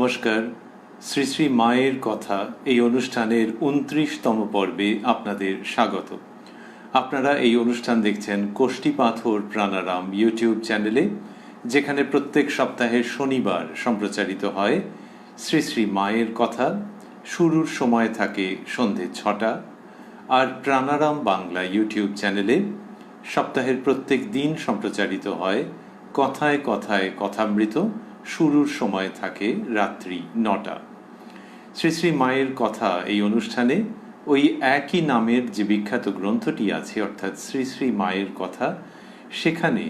নমস্কার। শ্রী শ্রী মায়ের কথা এই অনুষ্ঠানের ২৯তম পর্বে আপনাদের স্বাগত। আপনারা এই অনুষ্ঠান দেখছেন কোষ্টি পাথর প্রাণারাম ইউটিউব চ্যানেলে, যেখানে প্রত্যেক সপ্তাহের শনিবার সম্প্রচারিত হয় শ্রী শ্রী মায়ের কথা। শুরুর সময় থাকে সন্ধে ৬টা। আর প্রাণারাম বাংলা ইউটিউব চ্যানেলে সপ্তাহের প্রত্যেক দিন সম্প্রচারিত হয় কথায় কথায় কথামৃত। শুরুর সময় থাকে রাত্রি ৯টা। শ্রী শ্রী মায়ের কথা এই অনুষ্ঠানে ওই একই নামের যে বিখ্যাত গ্রন্থটি আছে, অর্থাৎ শ্রী শ্রী মায়ের কথা, সেখানে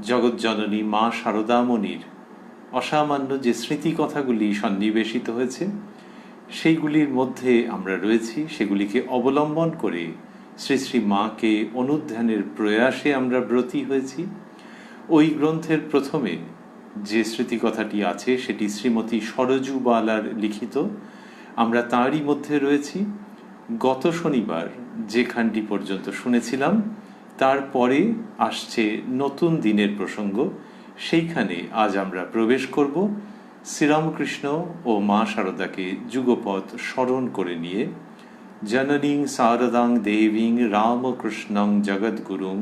জগৎজননী মা শারদামণির অসামান্য যে স্মৃতিকথাগুলি সন্নিবেশিত হয়েছে, সেইগুলির মধ্যে আমরা রয়েছি। সেগুলিকে অবলম্বন করে শ্রী শ্রী মাকে অনুধ্যানের প্রয়াসে আমরা ব্রতী হয়েছি। ওই গ্রন্থের প্রথমে যে স্মৃতিকথাটি আছে সেটি শ্রীমতী সরজুবালার লিখিত। আমরা তারই মধ্যে রয়েছি। গত শনিবার যেখানটি পর্যন্ত শুনেছিলাম, তারপরে আসছে নতুন দিনের প্রসঙ্গ। সেইখানে আজ আমরা প্রবেশ করব শ্রীরামকৃষ্ণ ও মা শারদাকে যুগপৎ স্মরণ করে নিয়ে। জননীং শারদাং দেবীং রামকৃষ্ণং জগদ্গুরুং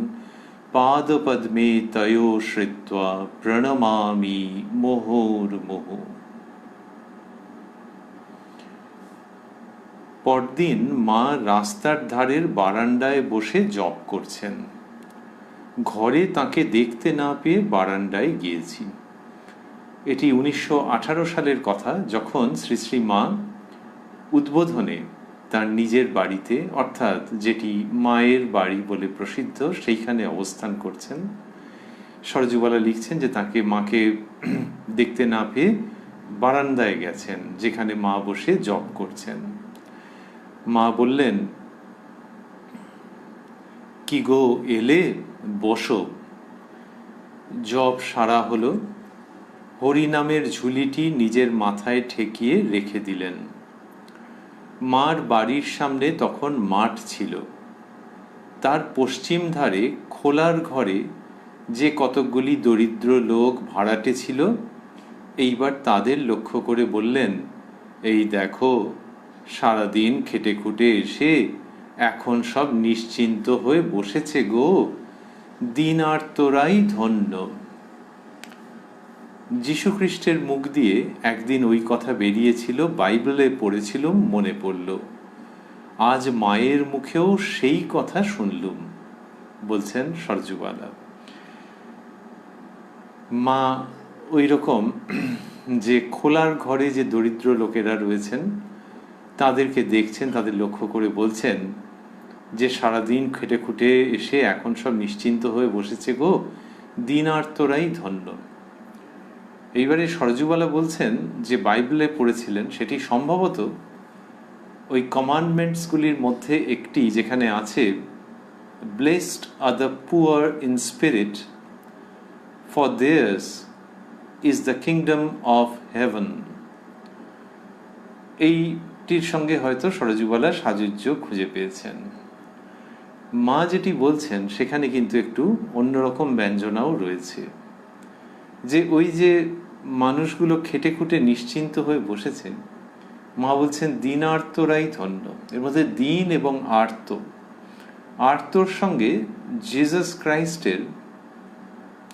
পাদপদ্মে তয়ো শ্রিত্বা প্রণমামি মুহুর্মুহু। পরদিন মা রাস্তার ধারের বারান্দায় বসে জপ করছেন। ঘরে তাকে দেখতে না পেয়ে বারান্দায় গিয়েছি। এটি ১৯১৮ সালের কথা, যখন শ্রী শ্রী মা উদ্বোধনে তার নিজের বাড়িতে, অর্থাৎ যেটি মায়ের বাড়ি বলে প্রসিদ্ধ, সেইখানে অবস্থান করছেন। সরজুবালা লিখছেন যে তাকে মাকে দেখতে না পেয়ে বারান্দায় গেছেন, যেখানে মা বসে জপ করছেন। মা বললেন, কি গো এলে, বসো। জপ সারা হলো। হরিনামের ঝুলিটি নিজের মাথায় ঠেকিয়ে রেখে দিলেন। মার বাড়ির সামনে তখন মাঠ ছিল। তার পশ্চিম ধারে খোলার ঘরে যে কতকগুলি দরিদ্র লোক ভাড়াটে ছিল, এইবার তাদের লক্ষ্য করে বললেন, এই দেখো, সারাদিন খেটে খুটে এসে এখন সব নিশ্চিন্ত হয়ে বসেছে গো, দিন আর তোরাই ধন্য। যীশুখ্রিস্টের মুখ দিয়ে একদিন ওই কথা বেরিয়েছিল, বাইবেলে পড়েছিলুম, মনে পড়ল। আজ মায়ের মুখেও সেই কথা শুনলুম, বলছেন সরজুবালা। মা ওই রকম যে খোলার ঘরে যে দরিদ্র লোকেরা রয়েছেন তাদেরকে দেখছেন, তাদের লক্ষ্য করে বলছেন যে সারাদিন খেটে খুটে এসে এখন সব নিশ্চিন্ত হয়ে বসেছে গো, দিন আর তোরাই ধন্য। এইবারে সরজুবালা বলছেন যে বাইবেলে পড়েছিলেন সেটি সম্ভবত ওই কমান্ডমেন্টসগুলির মধ্যে একটি, যেখানে আছে blessed are the poor in spirit, for theirs is the kingdom of heaven. এইটির সঙ্গে হয়তো সরজুবালা সাযুজ্য খুঁজে পেয়েছেন। মা যেটি বলছেন সেখানে কিন্তু একটু অন্যরকম ব্যঞ্জনাও রয়েছে, যে ওই যে মানুষগুলো খেটে খুটে নিশ্চিন্ত হয়ে বসেছে, মা বলছেন দিন আর্তরাই ধন্য। এর মধ্যে দিন এবং আর্তর সঙ্গে জিসাস ক্রাইস্টের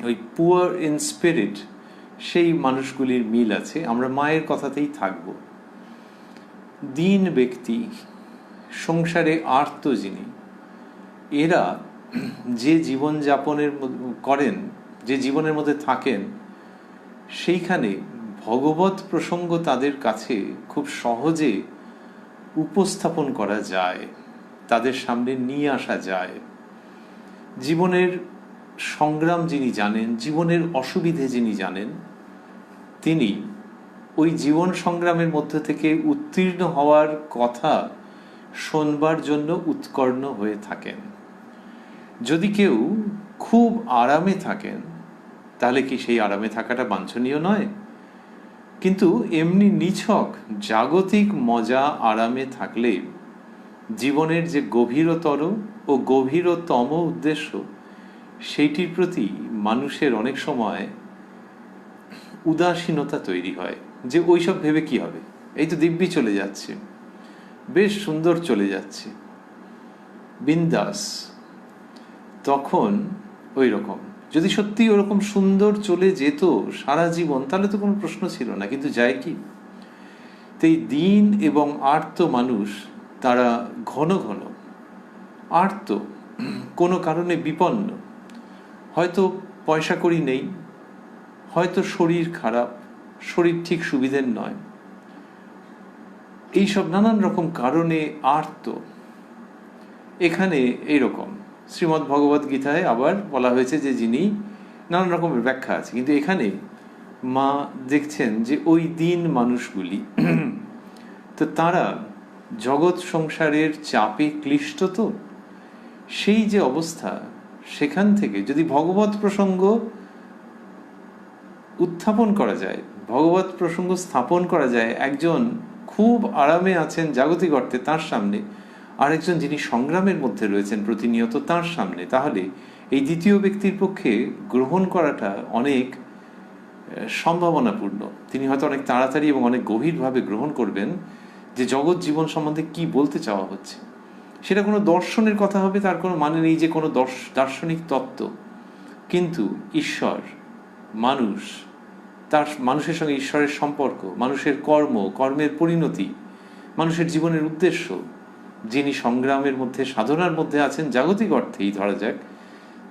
ওই পুয়ার ইন স্পিরিট, সেই মানুষগুলির মিল আছে। আমরা মায়ের কথাতেই থাকব। দীন ব্যক্তি, সংসারে আর্ত যিনি, এরা যে জীবনযাপনের করেন, যে জীবনের মধ্যে থাকেন, সেইখানে ভগবত প্রসঙ্গ তাদের কাছে খুব সহজে উপস্থাপন করা যায়, তাদের সামনে নিয়ে আসা যায়। জীবনের সংগ্রাম যিনি জানেন, জীবনের অসুবিধে যিনি জানেন, তিনি ওই জীবন সংগ্রামের মধ্য থেকে উত্তীর্ণ হওয়ার কথা শোনবার জন্য উৎকর্ণ হয়ে থাকেন। যদি কেউ খুব আরামে থাকেন, তাহলে কি সেই আরামে থাকাটা বাঞ্ছনীয় নয়? কিন্তু এমনি নিছক জাগতিক মজা আরামে থাকলে জীবনের যে গভীরতর ও গভীরতম উদ্দেশ্য, সেইটির প্রতি মানুষের অনেক সময় উদাসীনতা তৈরি হয়। যে ওইসব ভেবে কি হবে, এই তো দিব্যি চলে যাচ্ছে, বেশ সুন্দর চলে যাচ্ছে, বিন্দাস। তখন ওই রকম যদি সত্যি ওরকম সুন্দর চলে যেত সারা জীবন, তাহলে তো কোনো প্রশ্ন ছিল না। কিন্তু যায় কি, তো এই দীন এবং আর্ত মানুষ, তারা ঘন ঘন আর্ত, কোনো কারণে বিপন্ন, হয়তো পয়সা কড়ি নেই, হয়তো শরীর খারাপ, শরীর ঠিক সুবিধের নয়, এইসব নানান রকম কারণে আর্ত। এখানে এইরকম শ্রীমদ্ ভগবদ গীতায় আবার বলা হয়েছে যে যিনি, নানান রকমের ব্যাখ্যা আছে, কিন্তু এখানে মা দেখছেন যে ওই দিন মানুষগুলি তো তারা জগৎ সংসারের চাপে ক্লিষ্ট, তো সেই যে অবস্থা, সেখান থেকে যদি ভগবত প্রসঙ্গ উত্থাপন করা যায়, ভগবত প্রসঙ্গ স্থাপন করা যায়, একজন খুব আরামে আছেন জাগতিক অর্থে তার সামনে, আরেকজন যিনি সংগ্রামের মধ্যে রয়েছেন প্রতিনিয়ত তার সামনে, তাহলে এই দ্বিতীয় ব্যক্তির পক্ষে গ্রহণ করাটা অনেক সম্ভাবনাপূর্ণ। তিনি হয়তো অনেক তাড়াতাড়ি এবং অনেক গভীরভাবে গ্রহণ করবেন যে জগৎ জীবন সম্বন্ধে কি বলতে চাওয়া হচ্ছে। সেটা কোনো দর্শনের কথা হবে, তার কোনো মানে নেই যে কোনো দার্শনিক তত্ত্ব, কিন্তু ঈশ্বর, মানুষ, তার মানুষের সঙ্গে ঈশ্বরের সম্পর্ক, মানুষের কর্মের পরিণতি, মানুষের জীবনের উদ্দেশ্য, যিনি সংগ্রামের মধ্যে, সাধনার মধ্যে আছেন জাগতিক অর্থেই ধরা যাক,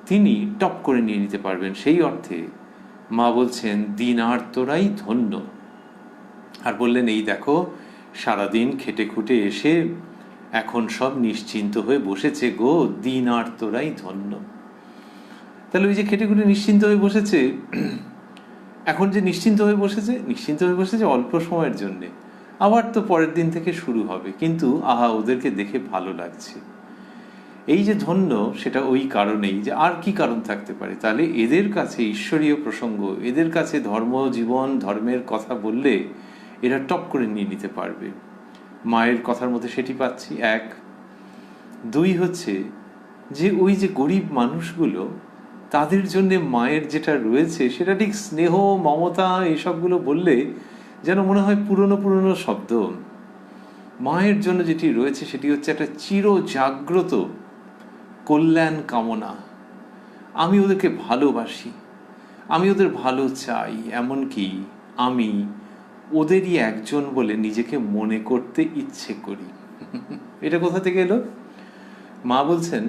তিনি টপ করে নিয়ে নিতে পারবেন। সেই অর্থে মা বলছেন দীনার্তরাই ধন্য। আর বললেন এই দেখো, সারাদিন খেটে খুটে এসে এখন সব নিশ্চিন্ত হয়ে বসেছে গো, দীনার্তরাই ধন্য। তাহলে ওই যে খেটে খুটে নিশ্চিন্ত হয়ে বসেছে, এখন যে নিশ্চিন্ত হয়ে বসেছে অল্প সময়ের জন্যে, আবার তো পরের দিন থেকে শুরু হবে, কিন্তু আহা ওদেরকে দেখে ভালো লাগছে। এই যে ধন্য, সেটা ওই কারণেই যে আর কি কারণ থাকতে পারে। তাহলে এদের কাছে ঈশ্বরীয় প্রসঙ্গ, এদের কাছে ধর্ম জীবন, ধর্মের কথা বললে এরা টপ করে নিয়ে নিতে পারবে। মায়ের কথার মধ্যে সেটি পাচ্ছি। এক, দুই হচ্ছে যে ওই যে গরিব মানুষগুলো, তাদের জন্য মায়ের যেটা রয়েছে সেটা ঠিক স্নেহ, মমতা, এইসবগুলো বললে যেন মনে হয় পুরনো পুরনো শব্দ। মায়ের জন্য যেটি রয়েছে সেটি হচ্ছে একটা চির জাগ্রত কল্যাণ কামনা। আমি ওদেরকে ভালোবাসি, আমি ওদের ভালো চাই, এমনকি আমি ওদেরই একজন বলে নিজেকে মনে করতে ইচ্ছে করি। এটা কোথা থেকে এলো? মা বলছেন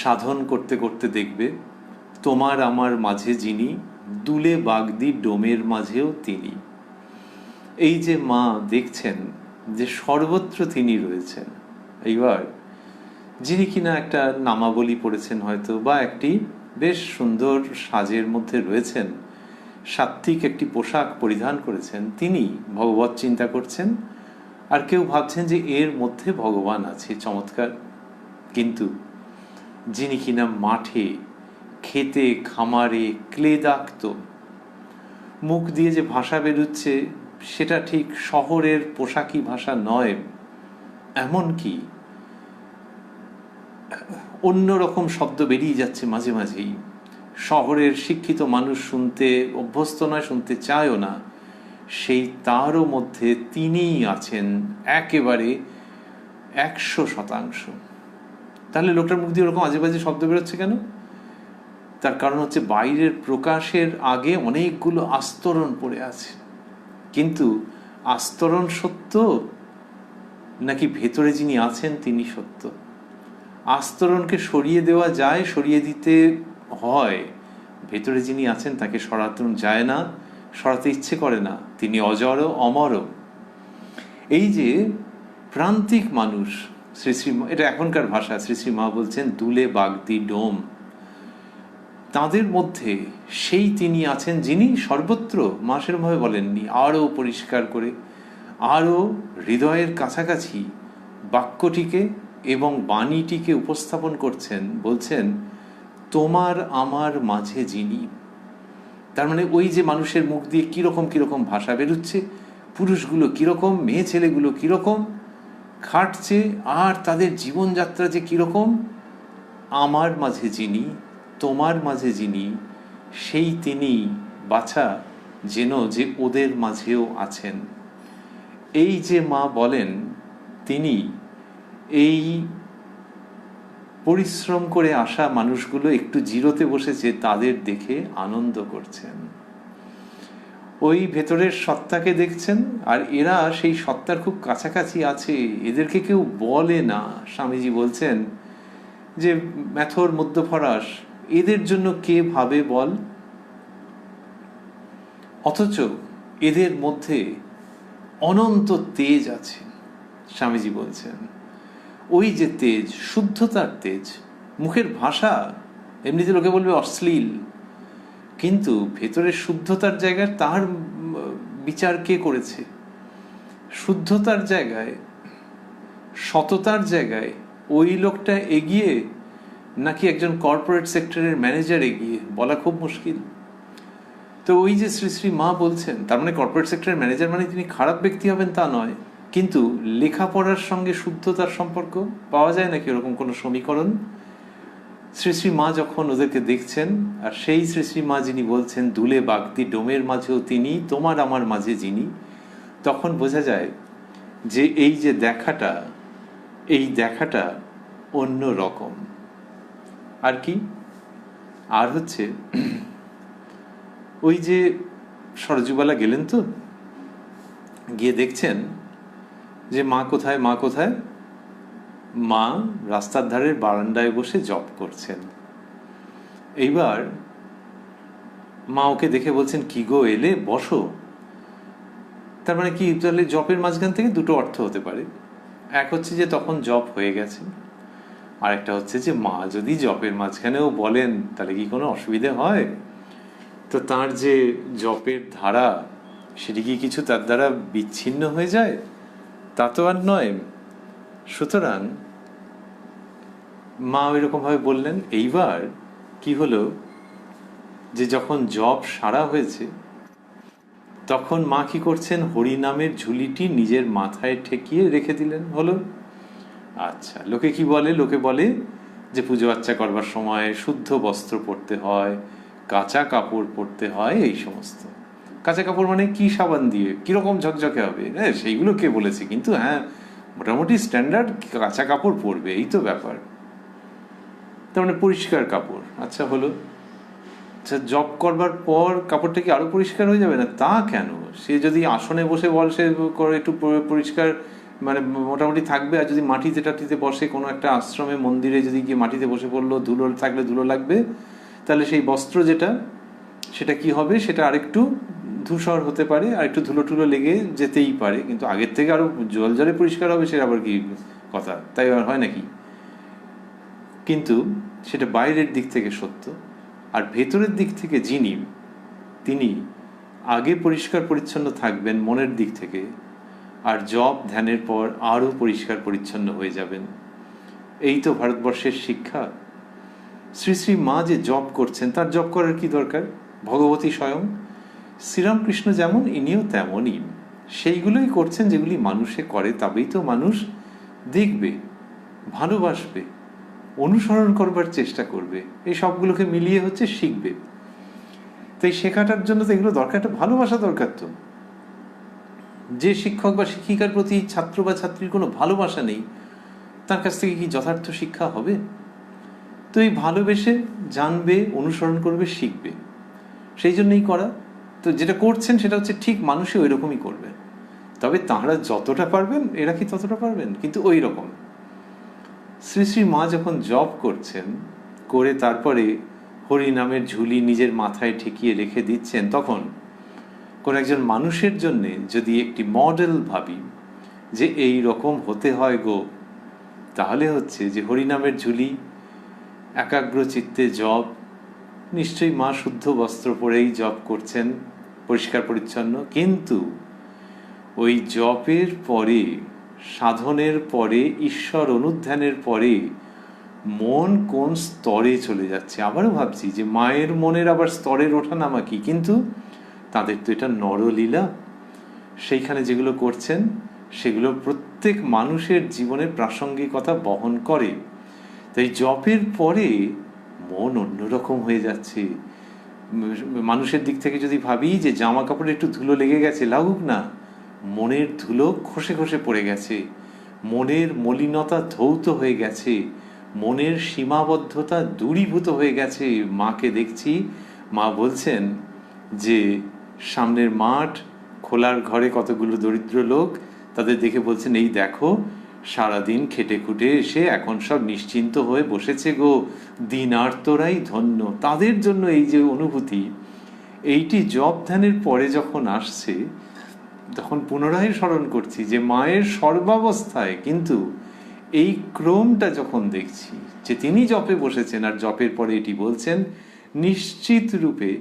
সাধন করতে করতে দেখবে তোমার আমার মাঝে যিনি, দুলে বাগদি ডোমের মাঝেও তিনি। এই যে মা দেখছেন যে সর্বত্র তিনি রয়েছেন। এইবার যিনি কিনা একটা নামাবলী পড়েছেন হয়তো, বা একটি বেশ সুন্দর সাজের মধ্যে রয়েছেন, সাত্ত্বিক একটি পোশাক পরিধান করেছেন, তিনি ভগবত চিন্তা করছেন, আর কেউ ভাবছেন যে এর মধ্যে ভগবান আছে, চমৎকার। কিন্তু যিনি কিনা মাঠে, খেতে, খামারে ক্লেদাক্ত, মুখ দিয়ে যে ভাষা বেরোচ্ছে সেটা ঠিক শহরের পোশাকি ভাষা নয়, এমনকি অন্যরকম শব্দ বেরিয়ে যাচ্ছে মাঝে মাঝেই। শহরের শিক্ষিত মানুষ শুনতে অভ্যস্ত নয়, শুনতে চায়ও না, সেই তারও মধ্যে তিনিই আছেন একেবারে 100%। তাহলে লোকটার মুখ দিয়ে ওরকম আজে বাজে শব্দ বেরোচ্ছে কেন? তার কারণ হচ্ছে বাইরের প্রকাশের আগে অনেকগুলো আস্তরণ পড়ে আছে। কিন্তু আস্তরণ সত্য নাকি ভেতরে যিনি আছেন তিনি সত্য? আস্তরণকে সরিয়ে দেওয়া যায়, সরিয়ে দিতে হয়, ভেতরে যিনি আছেন তাকে সরাতে যায় না, সরাতে ইচ্ছে করে না। তিনি অজর অমর। এই যে প্রান্তিক মানুষ, শ্রী শ্রী, এটা এখনকার ভাষা, শ্রী শ্রী মা বলছেন দুলে বাগদি ডোম, তাদের মধ্যে সেই তিনি আছেন যিনি সর্বত্র, মা সেরকমভাবে বলেননি, আরও পরিষ্কার করে, আরও হৃদয়ের কাছাকাছি বাক্যটিকে এবং বাণীটিকে উপস্থাপন করছেন। বলছেন তোমার আমার মাঝে যিনি। তার মানে ওই যে মানুষের মুখ দিয়ে কিরকম কিরকম ভাষা বেরোচ্ছে, পুরুষগুলো কিরকম, মেয়ে ছেলেগুলো কিরকম খাটছে, আর তাদের জীবনযাত্রা যে কিরকম, আমার মাঝে যিনি, তোমার মাঝে যিনি, সেই তিনি বাছা যেন যে ওদের মাঝেও আছেন। এই যে মা বলেন, তিনি এই পরিশ্রম করে আসা মানুষগুলো একটু জিরোতে বসেছে তাদের দেখে আনন্দ করছেন। ওই ভেতরের সত্তাকে দেখছেন, আর এরা সেই সত্তার খুব কাছাকাছি আছে, এদেরকে কেউ বলে না। স্বামীজি বলছেন যে ম্যাথর, মধ্যফরাস, এদের জন্য কে ভাবে বল? অথচ এদের মধ্যে অনন্ত তেজ আছে। স্বামীজি বলছেন ওই যে তেজ, শুদ্ধতার তেজ। মুখের ভাষা এমনিতে লোকে বলবে অশ্লীল, কিন্তু ভেতরের শুদ্ধতার জায়গায় তার বিচার কে করেছে? শুদ্ধতার জায়গায়, সততার জায়গায় ওই লোকটা এগিয়ে নাকি একজন কর্পোরেট সেক্টরের ম্যানেজার এগিয়ে, বলা খুব মুশকিল। তো ওই যে শ্রী শ্রী মা বলছেন, তার মানে কর্পোরেট সেক্টরের ম্যানেজার মানে তিনি খারাপ ব্যক্তি হবেন তা নয়, কিন্তু লেখাপড়ার সঙ্গে শুদ্ধতার সম্পর্ক পাওয়া যায় নাকি ওরকম কোনো সমীকরণ? শ্রী শ্রী মা যখন ওদেরকে দেখছেন, আর সেই শ্রী শ্রী মা যিনি বলছেন দুলে বাগদি ডোমের মাঝেও তিনি, তোমার আমার মাঝে যিনি, তখন বোঝা যায় যে এই যে দেখাটা, এই দেখাটা অন্য রকম। আর কি? আর হচ্ছে ওই যে সরজুবালা গেলেন, তো গিয়ে দেখছেন যে মা কোথায়, মা কোথায়? মা রাস্তার ধারের বারান্দায় বসে জপ করছেন। এইবার মা ওকে দেখে বলছেন, কি গো এলে, বসো। তার মানে কি, তাহলে জপের মাঝখান থেকে দুটো অর্থ হতে পারে। এক হচ্ছে যে তখন জপ হয়ে গেছে, আর একটা হচ্ছে যে মা যদি জপের মাঝখানেও বলেন তাহলে কি কোনো অসুবিধে হয়? তো তার যে জপের ধারা, সেটি কি কিছু তার দ্বারা বিচ্ছিন্ন হয়ে যায়? তা তো আর নয়। সুতরাং মা ওইরকম ভাবে বললেন। এইবার কি হলো, যে যখন জপ সারা হয়েছে তখন মা কি করছেন, হরিনামের ঝুলিটি নিজের মাথায় ঠেকিয়ে রেখে দিলেন। হলো। আচ্ছা, লোকে কি বলে? লোকে বলে যে পুজো আচ্চা করবার সময় শুদ্ধ বস্ত্র পরতে হয়, কাঁচা কাপড় পরতে হয়, এই সমস্ত। কাঁচা কাপড় মানে কি, সাবান দিয়ে কিরকম ঝকঝকে হবে, হ্যাঁ সেইগুলো কে বলেছে, কিন্তু হ্যাঁ মোটামুটি স্ট্যান্ডার্ড কাঁচা কাপড় পরবে, এই তো ব্যাপার। তার মানে পরিষ্কার কাপড়। আচ্ছা, হলো। আচ্ছা, জব করবার পর কাপড়টা কি আরো পরিষ্কার হয়ে যাবে? না, তা কেন? সে যদি আসনে বসে বসে একটু পরিষ্কার মানে মোটামুটি থাকবে, আর যদি মাটিতে টাটিতে বসে কোনো একটা আশ্রমে মন্দিরে যদি গিয়ে মাটিতে বসে পড়লো, ধুলো থাকলে ধুলো লাগবে, তাহলে সেই বস্ত্র যেটা, সেটা কি হবে, সেটা আরেকটু ধূসর হতে পারে, আর একটু ধুলো টুলো লেগে যেতেই পারে, কিন্তু আগের থেকে আরো জল জলে পরিষ্কার হবে, সেটা আবার কি কথা? তাই আর হয় নাকি? কিন্তু সেটা বাইরের দিক থেকে সত্য, আর ভেতরের দিক থেকে যিনি, তিনি আগে পরিষ্কার পরিচ্ছন্ন থাকবেন মনের দিক থেকে, আর জপ ধ্যানের পর আরও পরিষ্কার পরিচ্ছন্ন হয়ে যাবেন। এই তো ভারতবর্ষের শিক্ষা। শ্রী শ্রী মা যে জপ করছেন, তার জপ করার কি দরকার? ভগবতী স্বয়ং শ্রীরামকৃষ্ণ যেমন, ইনিও তেমনই সেইগুলোই করছেন যেগুলি মানুষে করে, তবেই তো মানুষ দেখবে, ভালোবাসবে, অনুসরণ করবার চেষ্টা করবে, এই সবগুলোকে মিলিয়ে হচ্ছে শিখবে। তাই শেখাটার জন্য তো এগুলো দরকার, একটা ভালোবাসা দরকার। তো যে শিক্ষক বা শিক্ষিকার প্রতি ছাত্র বা ছাত্রীর কোনো ভালোবাসা নেই, তার কাছ থেকে কি যথার্থ শিক্ষা হবে? তো এই ভালোবেসে জানবে, অনুসরণ করবে, শিখবে, সেই জন্যই করা। তো যেটা করছেন সেটা হচ্ছে ঠিক মানুষে ওই রকমই করবে, তবে তাঁরা যতটা পারবেন এরা কি ততটা পারবেন, কিন্তু ওই রকম। শ্রী শ্রী মা যখন জপ করছেন, করে তারপরে হরিনামের ঝুলি নিজের মাথায় ঠেকিয়ে রেখে দিচ্ছেন, তখন কোন একজন মানুষের জন্যে যদি একটি মডেল ভাবি যে এই রকম হতে হয় গো, তাহলে হচ্ছে যে হরিনামের ঝুলি, একাগ্র চিত্তে জপ, নিশ্চয়ই মা শুদ্ধ বস্ত্র পরেই জপ করছেন, পরিষ্কার পরিচ্ছন্ন, কিন্তু ওই জপের পরে, সাধনের পরে, ঈশ্বর অনুধ্যানের পরে মন কোন স্তরে চলে যাচ্ছে। আবারও ভাবছি যে মায়ের মনের আবার স্তরের ওঠানামা কি, কিন্তু তাদের তো এটা নরলীলা। সেইখানে যেগুলো করছেন সেগুলো প্রত্যেক মানুষের জীবনের প্রাসঙ্গিকতা বহন করে। তাই জপের পরে মন অন্যরকম হয়ে যাচ্ছে, মানুষের দিক থেকে যদি ভাবি যে জামা কাপড়ে একটু ধুলো লেগে গেছে, লাগুক না, মনের ধুলো খসে খসে পড়ে গেছে, মনের মলিনতা ধৌত হয়ে গেছে, মনের সীমাবদ্ধতা দূরীভূত হয়ে গেছে। মাকে দেখছি, মা বলছেন যে সামনের মাঠ, খোলার ঘরে কতগুলো দরিদ্র লোক, তাদের দেখে বলছেন, এই দেখো সারাদিন খেটে খুটে এসে এখন সব নিশ্চিন্ত হয়ে বসেছে গো, দিনার্তরাই ধন্য। তাদের জন্য এই যে অনুভূতি, এইটি জপ ধ্যানের পরে যখন আসছে, তখন পুনরায় স্মরণ করছি যে মায়ের সর্বাবস্থায় কিন্তু এই ক্রমটা যখন দেখছি, যে তিনি জপে বসেছেন আর জপের পরে এটি বলছেন, নিশ্চিত রূপে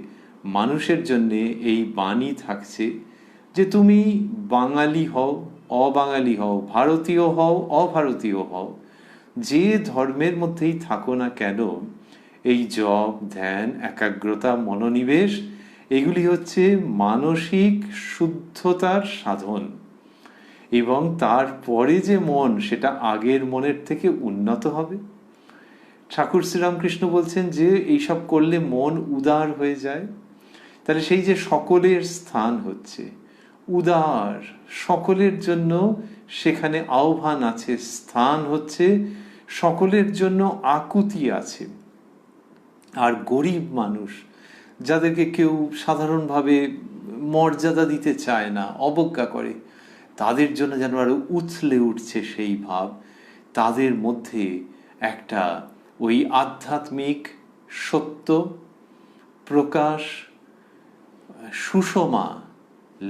মানুষের জন্যে এই বাণী থাকছে যে তুমি বাঙালি হও, অবাঙালি হও, ভারতীয় হও, অভারতীয় হও, যে ধর্মের মধ্যেই থাকো না কেন, এই জপ, ধ্যান, একাগ্রতা, মনোনিবেশ, এগুলি হচ্ছে মানসিক শুদ্ধতার সাধন। এবং তারপরে যে মন, সেটা আগের মনের থেকে উন্নত হবে। ঠাকুর শ্রীরামকৃষ্ণ বলছেন যে এইসব করলে মন উদার হয়ে যায়। তাহলে সেই যে সকলের স্থান হচ্ছে উদার, সকলের জন্য সেখানে আহ্বান আছে, স্থান হচ্ছে, সকলের জন্য আকুতি আছে। আর গরিব মানুষ, যাদেরকে কেউ সাধারণভাবে মর্যাদা দিতে চায় না, অবজ্ঞা করে, তাদের জন্য যেন আরো উথলে উঠছে সেই ভাব। তাদের মধ্যে একটা ওই আধ্যাত্মিক সত্য প্রকাশ, সুষমা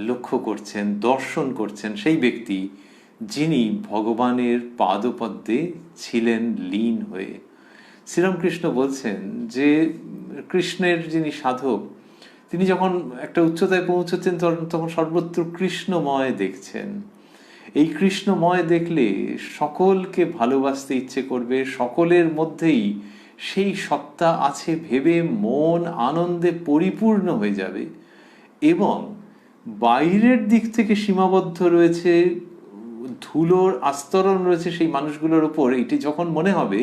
লক্ষ্য করছেন, দর্শন করছেন সেই ব্যক্তি যিনি ভগবানের পাদপদ্মে ছিলেন লীন হয়ে। শ্রীরামকৃষ্ণ বলছেন যে কৃষ্ণের যিনি সাধক, তিনি যখন একটা উচ্চতায় পৌঁছচ্ছেন তখন সর্বত্র কৃষ্ণময় দেখছেন। এই কৃষ্ণময় দেখলে সকলকে ভালোবাসতে ইচ্ছে করবে, সকলের মধ্যেই সেই সত্তা আছে ভেবে মন আনন্দে পরিপূর্ণ হয়ে যাবে। এবং বাইরের দিক থেকে সীমাবদ্ধ রয়েছে, ধুলোর আস্তরণ রয়েছে সেই মানুষগুলোর উপর, এটি যখন মনে হবে,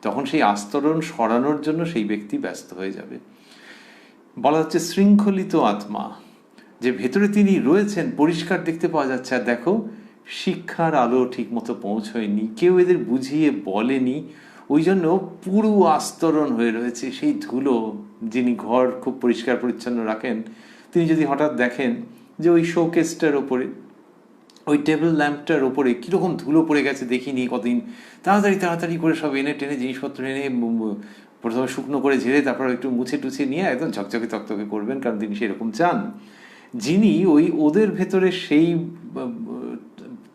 তখন সেই আস্তরণ সরানোর জন্য সেই ব্যক্তি ব্যস্ত হয়ে যাবে। বলা হচ্ছে শৃঙ্খলিত আত্মা, যে ভেতরে তিনি রয়েছেন পরিষ্কার দেখতে পাওয়া যাচ্ছে। আর দেখো, শিক্ষার আলো ঠিক মতো পৌঁছয়নি, কেউ এদের বুঝিয়ে বলেনি, ওই জন্য পুরো আস্তরণ হয়ে রয়েছে সেই ধুলো। যিনি ঘর খুব পরিষ্কার পরিচ্ছন্ন রাখেন, তিনি যদি হঠাৎ দেখেন যে ওই শোকেসটার ওপরে, ওই টেবিল ল্যাম্পটার ওপরে কীরকম ধুলো পড়ে গেছে দেখিনি কদিন, তাড়াতাড়ি তাড়াতাড়ি করে সব এনে টেনে জিনিসপত্র এনে প্রথমে শুকনো করে ঝেড়ে তারপর একটু মুছে টুছে নিয়ে একদম ঝকঝকে তকতকে করবেন, কারণ তিনি সেরকম চান। যিনি ওই ওদের ভেতরে সেই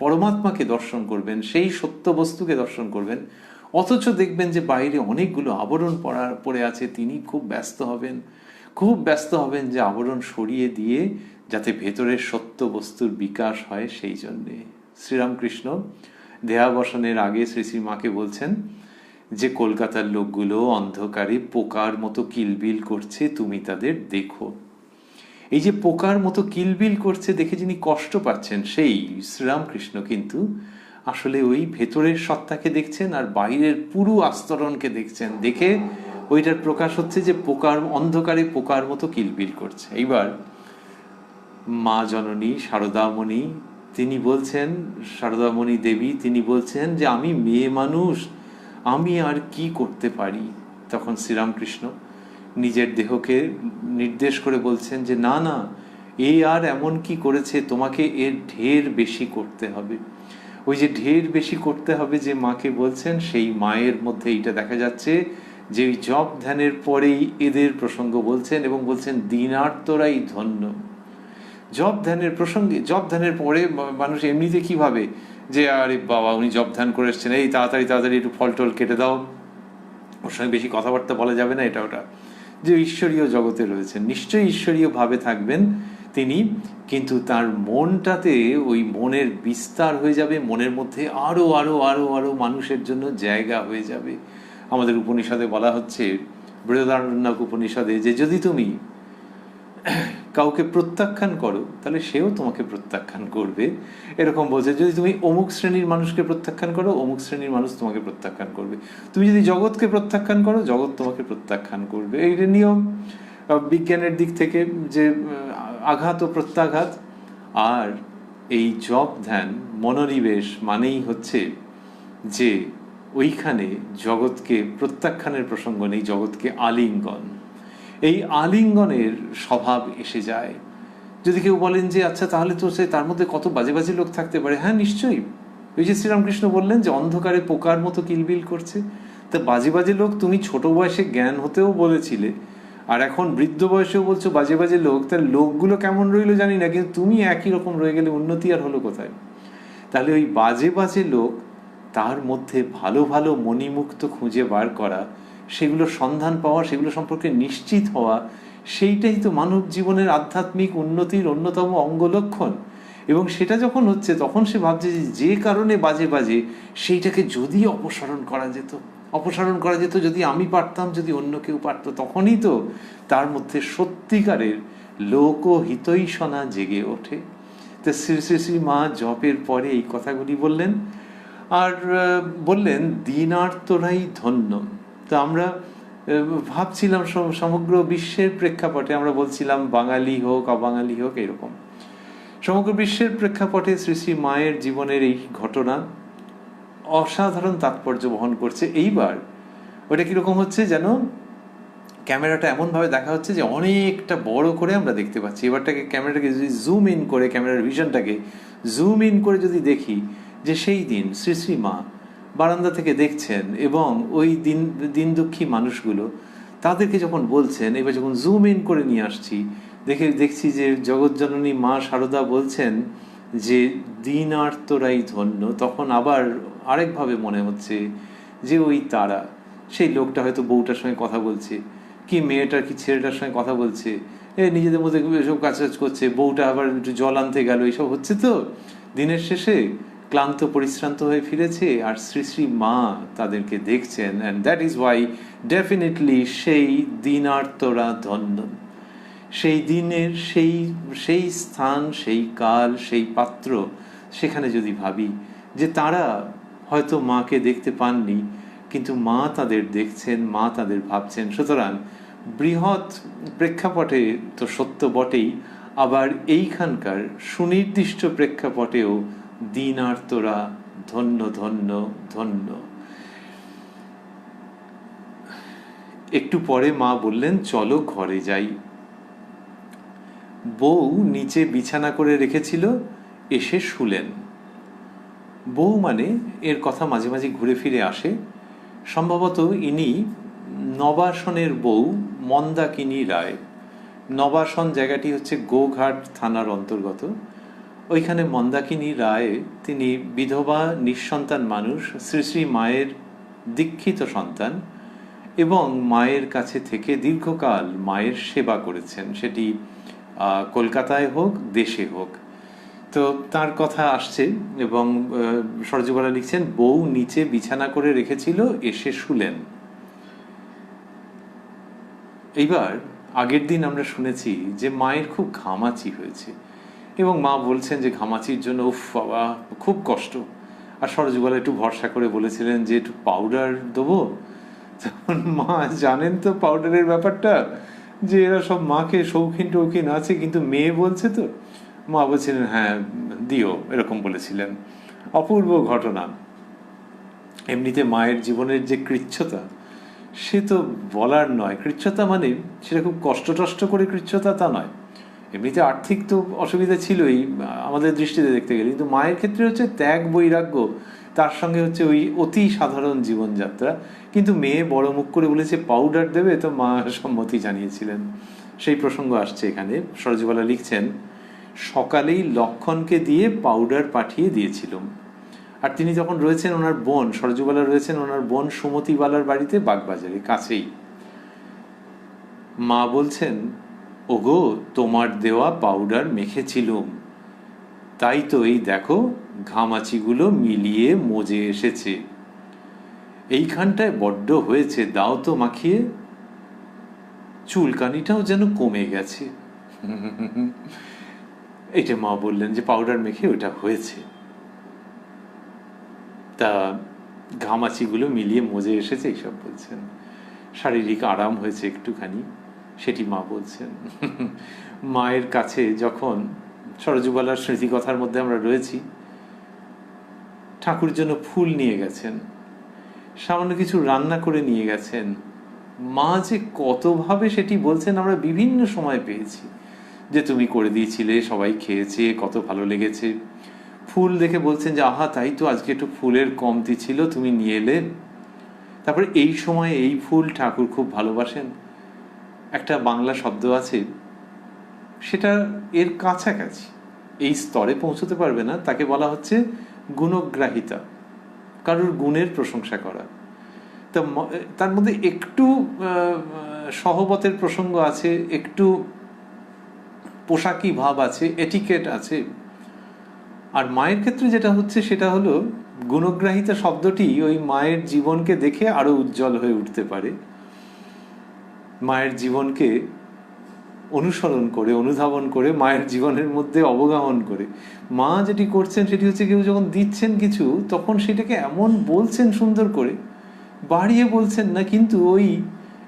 পরমাত্মাকে দর্শন করবেন, সেই সত্য বস্তুকে দর্শন করবেন, অথচ দেখবেন যে বাইরে অনেকগুলো আবরণ পড়ে আছে, তিনি খুব ব্যস্ত হবেন যে আবরণ সরিয়ে দিয়ে যাতে ভেতরের সত্য বস্তুর বিকাশ হয়। সেই জন্যে শ্রীরামকৃষ্ণ দেহাবসানের আগে শ্রী শ্রী মাকে বলছেন যে কলকাতার লোকগুলো অন্ধকারে পোকার মতো কিলবিল করছে, তুমি তাদের দেখো। এই যে পোকার মতো কিলবিল করছে দেখে যিনি কষ্ট পাচ্ছেন, সেই শ্রীরামকৃষ্ণ কিন্তু আসলে ওই ভেতরের সত্তাকে দেখছেন আর বাইরের পুরো আস্তরণকে দেখছেন। দেখে ওইটার প্রকাশ হচ্ছে যে অন্ধকারে পোকার মতো কিলবিল করছে। এইবার মা জননী শারদামণি, তিনি বলছেন, শারদামণি দেবী তিনি বলছেন যে আমি মেয়ে মানুষ, আমি আর কি করতে পারি। তখন শ্রীরামকৃষ্ণ নিজের দেহকে নির্দেশ করে বলছেন যে না না, এ আর এমন কি করেছে, তোমাকে এর ঢের বেশি করতে হবে। ওই যে ঢের বেশি করতে হবে যে মাকে বলছেন, সেই মায়ের মধ্যে এইটা দেখা যাচ্ছে যে ওই জপ ধ্যানের পরেই এদের প্রসঙ্গ বলছেন এবং বলছেন দিনার্তরাই ধন্য। জপ ধ্যানের প্রসঙ্গে, জপ ধ্যানের পরে মানুষ এমনিতে কি ভাবে যে আরে বাবা উনি জপ ধ্যান করে এসছেন, এই তাড়াতাড়ি তাড়াতাড়ি একটু ফল টল কেটে দাও, ওর সঙ্গে বেশি কথাবার্তা বলা যাবে না, এটা ওটা। যে ঈশ্বরীয় জগতে রয়েছেন, নিশ্চয়ই ঈশ্বরীয় ভাবে থাকবেন তিনি, কিন্তু তার মনটাতে ওই মনের বিস্তার হয়ে যাবে, মনের মধ্যে আরো আরো আরো আরো মানুষের জন্য জায়গা হয়ে যাবে। আমাদের উপনিষদে বলা হচ্ছে, বৃহদারণ্যক উপনিষদে, যে যদি তুমি কাউকে প্রত্যাখ্যান করো তাহলে সেও তোমাকে প্রত্যাখ্যান করবে। এরকম বলছে, যদি তুমি অমুক শ্রেণীর মানুষকে প্রত্যাখ্যান করো, অমুক শ্রেণীর মানুষ তোমাকে প্রত্যাখ্যান করবে। তুমি যদি জগৎকে প্রত্যাখ্যান করো, জগৎ তোমাকে প্রত্যাখ্যান করবে। এই নিয়ম বিজ্ঞানের দিক থেকে যে আঘাত ও প্রত্যাঘাত। আর এই জপ ধ্যান মনোনিবেশ মানেই হচ্ছে যে ওইখানে জগৎকে প্রত্যাখ্যানের প্রসঙ্গ নেই, জগৎকে আলিঙ্গন। এই আলিঙ্গনের স্বভাব এসে যায়। যদি কেউ বলেন যে আচ্ছা তাহলে তো সে তার মধ্যে কত বাজে বাজে লোক থাকতে পারে, হ্যাঁ নিশ্চয়ই। ওই যে শ্রীরামকৃষ্ণ বললেন যে অন্ধকারে পোকার মতো কিলবিল করছে, তা বাজে বাজে লোক তুমি ছোট বয়সে জ্ঞান হতেও বলেছিলে, আর এখন বৃদ্ধ বয়সেও বলছো বাজে বাজে লোক, তার লোকগুলো কেমন রইলো জানি না, কিন্তু তুমি একই রকম রয়ে গেলে উন্নতি আর হলো কোথায়? তাহলে ওই বাজে বাজে লোক, তার মধ্যে ভালো ভালো মণিমুক্ত খুঁজে বার করা, সেগুলো সন্ধান পাওয়া, সেগুলো সম্পর্কে নিশ্চিত হওয়া, সেইটাই তো মানব জীবনের আধ্যাত্মিক উন্নতির অন্যতম অঙ্গলক্ষণ। এবং সেটা যখন হচ্ছে তখন সে ভাবছে যে কারণে বাজে বাজে সেইটাকে যদি অপসারণ করা যেত, যদি আমি পারতাম, যদি অন্য কেউ পারত, তখনই তো তার মধ্যে সত্যিকারের লোকহিতৈষণা জেগে ওঠে। তো শ্রী শ্রী শ্রী মা জপের পরে এই কথাগুলি বললেন, আর বললেন দীনার্তরাই ধন্য। তো আমরা ভাবছিলাম সমগ্র বিশ্বের প্রেক্ষাপটে, আমরা বলছিলাম বাঙালি হোক অবাঙালি হোক এরকম, সমগ্র বিশ্বের প্রেক্ষাপটে শ্রী শ্রী মায়ের জীবনের এই ঘটনা অসাধারণ তাৎপর্য বহন করছে। এইবার ওটা কিরকম হচ্ছে যেন ক্যামেরাটা এমনভাবে দেখা হচ্ছে যে অনেকটা বড় করে আমরা দেখতে পাচ্ছি। এবারটাকে ক্যামেরাটাকে যদি জুম ইন করে, ক্যামেরার ভিশনটাকে জুম ইন করে যদি দেখি, যে সেই দিন শ্রী শ্রী মা বারান্দা থেকে দেখছেন এবং ওই দিন দুঃখী মানুষগুলো তাদেরকে যখন বলছেন, এবার যখন জুম ইন করে নিয়ে আসছি, দেখছি যে জগৎজননী মা শারদা বলছেন যে দীনার্তরাই ধন্য, তখন আবার আরেকভাবে মনে হচ্ছে যে ওই তারা, সেই লোকটা হয়তো বউটার সঙ্গে কথা বলছে, কি মেয়েটার কি ছেলেটার সঙ্গে কথা বলছে, নিজেদের মধ্যে এসব কাজ করছে, বউটা আবার একটু জল আনতে গেল, এইসব হচ্ছে। তো দিনের শেষে ক্লান্ত পরিশ্রান্ত হয়ে ফিরেছে, আর শ্রী শ্রী মা তাদেরকে দেখছেন। And that is Y definitely সেই দিনার্তরা ধন্য। সেই দিনের সেই স্থান, সেই কাল, সেই পাত্র, সেখানে যদি ভাবি যে তারা হয়তো মাকে দেখতে পাননি, কিন্তু মা তাদের দেখছেন, মা তাদের ভাবছেন। সুতরাং বৃহৎ প্রেক্ষাপটে তো সত্য বটেই, আবার এইখানকার সুনির্দিষ্ট প্রেক্ষাপটেও দীনার্তরা ধন্য ধন্য ধন্য। একটু পরে মা বললেন চলো ঘরে যাই। বউ নিচে বিছানা করে রেখেছিল, এসে শুলেন। বউ মানে এর কথা মাঝে মাঝে ঘুরে ফিরে আসে, সম্ভবত ইনি নবাসনের বউ মন্দাকিনী রায়। নবাসন জায়গাটি হচ্ছে গোঘাট থানার অন্তর্গত। ওইখানে মন্দাকিনী রায়, তিনি বিধবা নিঃসন্তান মানুষ, শ্রী শ্রী মায়ের দীক্ষিত সন্তান, এবং মায়ের কাছে থেকে দীর্ঘকাল মায়ের সেবা করেছেন, সেটি কলকাতায় হোক দেশে হোক। তো তার কথা আসছে, এবং সরজুবালা লিখছেন বউ নিচে বিছানা করে রেখেছিল, এসে শুলেন। এইবার আগের দিন আমরা শুনেছি যে মায়ের খুব ঘামাচি হয়েছে, এবং মা বলছেন যে ঘামাচির জন্য উফ বাবা খুব কষ্ট। আর সরজুবালা একটু ভরসা করে বলেছিলেন যে একটু পাউডার দেবো। তখন মা জানেন তো পাউডারের ব্যাপারটা, যে এরা সব মাকে শৌখিন টৌখিন আছে, কিন্তু মেয়ে বলছে তো, মা বলছিলেন হ্যাঁ দিও, এরকম বলেছিলেন। অপূর্ব ঘটনা। এমনিতে মায়ের জীবনের যে কৃচ্ছতা, সে তো বলার নয়। কৃচ্ছতা মানে সেটা খুব কষ্ট টষ্ট করে কৃচ্ছতা তা নয়, এমনিতে আর্থিক তো অসুবিধা ছিলই আমাদের দৃষ্টিতে দেখতে গেলে, কিন্তু মায়ের ক্ষেত্রে হচ্ছে ত্যাগ বৈরাগ্য, তার সঙ্গে হচ্ছে ওই অতি সাধারণ জীবনযাত্রা। কিন্তু মেয়ে বড় মুখ করে বলেছে পাউডার দেবে, তো মা সম্মতি জানিয়েছিলেন। সেই প্রসঙ্গ আসছে এখানে। সরজুবালা লিখছেন সকালেই লক্ষণকে দিয়ে পাউডার পাঠিয়ে দিয়েছিলাম। আর তিনি যখন রয়েছেন ওনার বোন সরজুবালা রয়েছেন ওনার বোন সুমতিবালার বাড়িতে বাগবাজারে কাছেই। মা বলছেন ওগো তোমার দেওয়া পাউডার মেখেছিলুম, তাই তো এই দেখো ঘামাচিগুলো মিলিয়ে মজে এসেছে, এইখানটায় বড্ড হয়েছে, দাও তো মাখিয়ে, চুলকানিটাও যেন কমে গেছে। এটা মা বললেন যে পাউডার মেখে ওটা হয়েছে, তা ঘামাচিগুলো মিলিয়ে মজে এসেছে, এইসব বলছেন। শারীরিক আরাম হয়েছে একটুখানি। সেটি মা বলছেন। মায়ের কাছে যখন সরজুবালার স্মৃতিকথার মধ্যে আমরা রয়েছি, ঠাকুর জন্য ফুল নিয়ে গেছেন, সামান্য কিছু রান্না করে নিয়ে গেছেন, মা যে কতভাবে সেটি বলছেন আমরা বিভিন্ন সময় পেয়েছি, যে তুমি করে দিয়েছিলে, সবাই খেয়েছে, কত ভালো লেগেছে। ফুল দেখে বলছেন যে আহা তাই তো, আজকে একটু ফুলের কমতি ছিল, তুমি নিয়ে এলে। তারপরে এই সময় এই ফুল ঠাকুর খুব ভালোবাসেন। একটা বাংলা শব্দ আছে, সেটা এর কাছাকাছি, এই স্তরে পৌঁছতে পারবে না, তাকে বলা হচ্ছে গুণগ্রাহিতা, কারোর গুণের প্রশংসা করা। তো তার মধ্যে একটু সহবতের প্রসঙ্গ আছে, একটু পোশাকি ভাব আছে, এটিকেট আছে। আর মায়ের ক্ষেত্রে যেটা হচ্ছে সেটা হলো গুণগ্রাহিতা শব্দটি ওই মায়ের জীবনকে দেখে আরো উজ্জ্বল হয়ে উঠতে পারে, মায়ের জীবনকে অনুসরণ করে, অনুধাবন করে, মায়ের জীবনের মধ্যে অবগাহন করে। মা যেটি করছেন সেটি হচ্ছে কেউ যখন দিচ্ছেন কিছু, তখন সেটাকে এমন বলছেন সুন্দর করে, বাড়িয়ে বলছেন না, কিন্তু ওই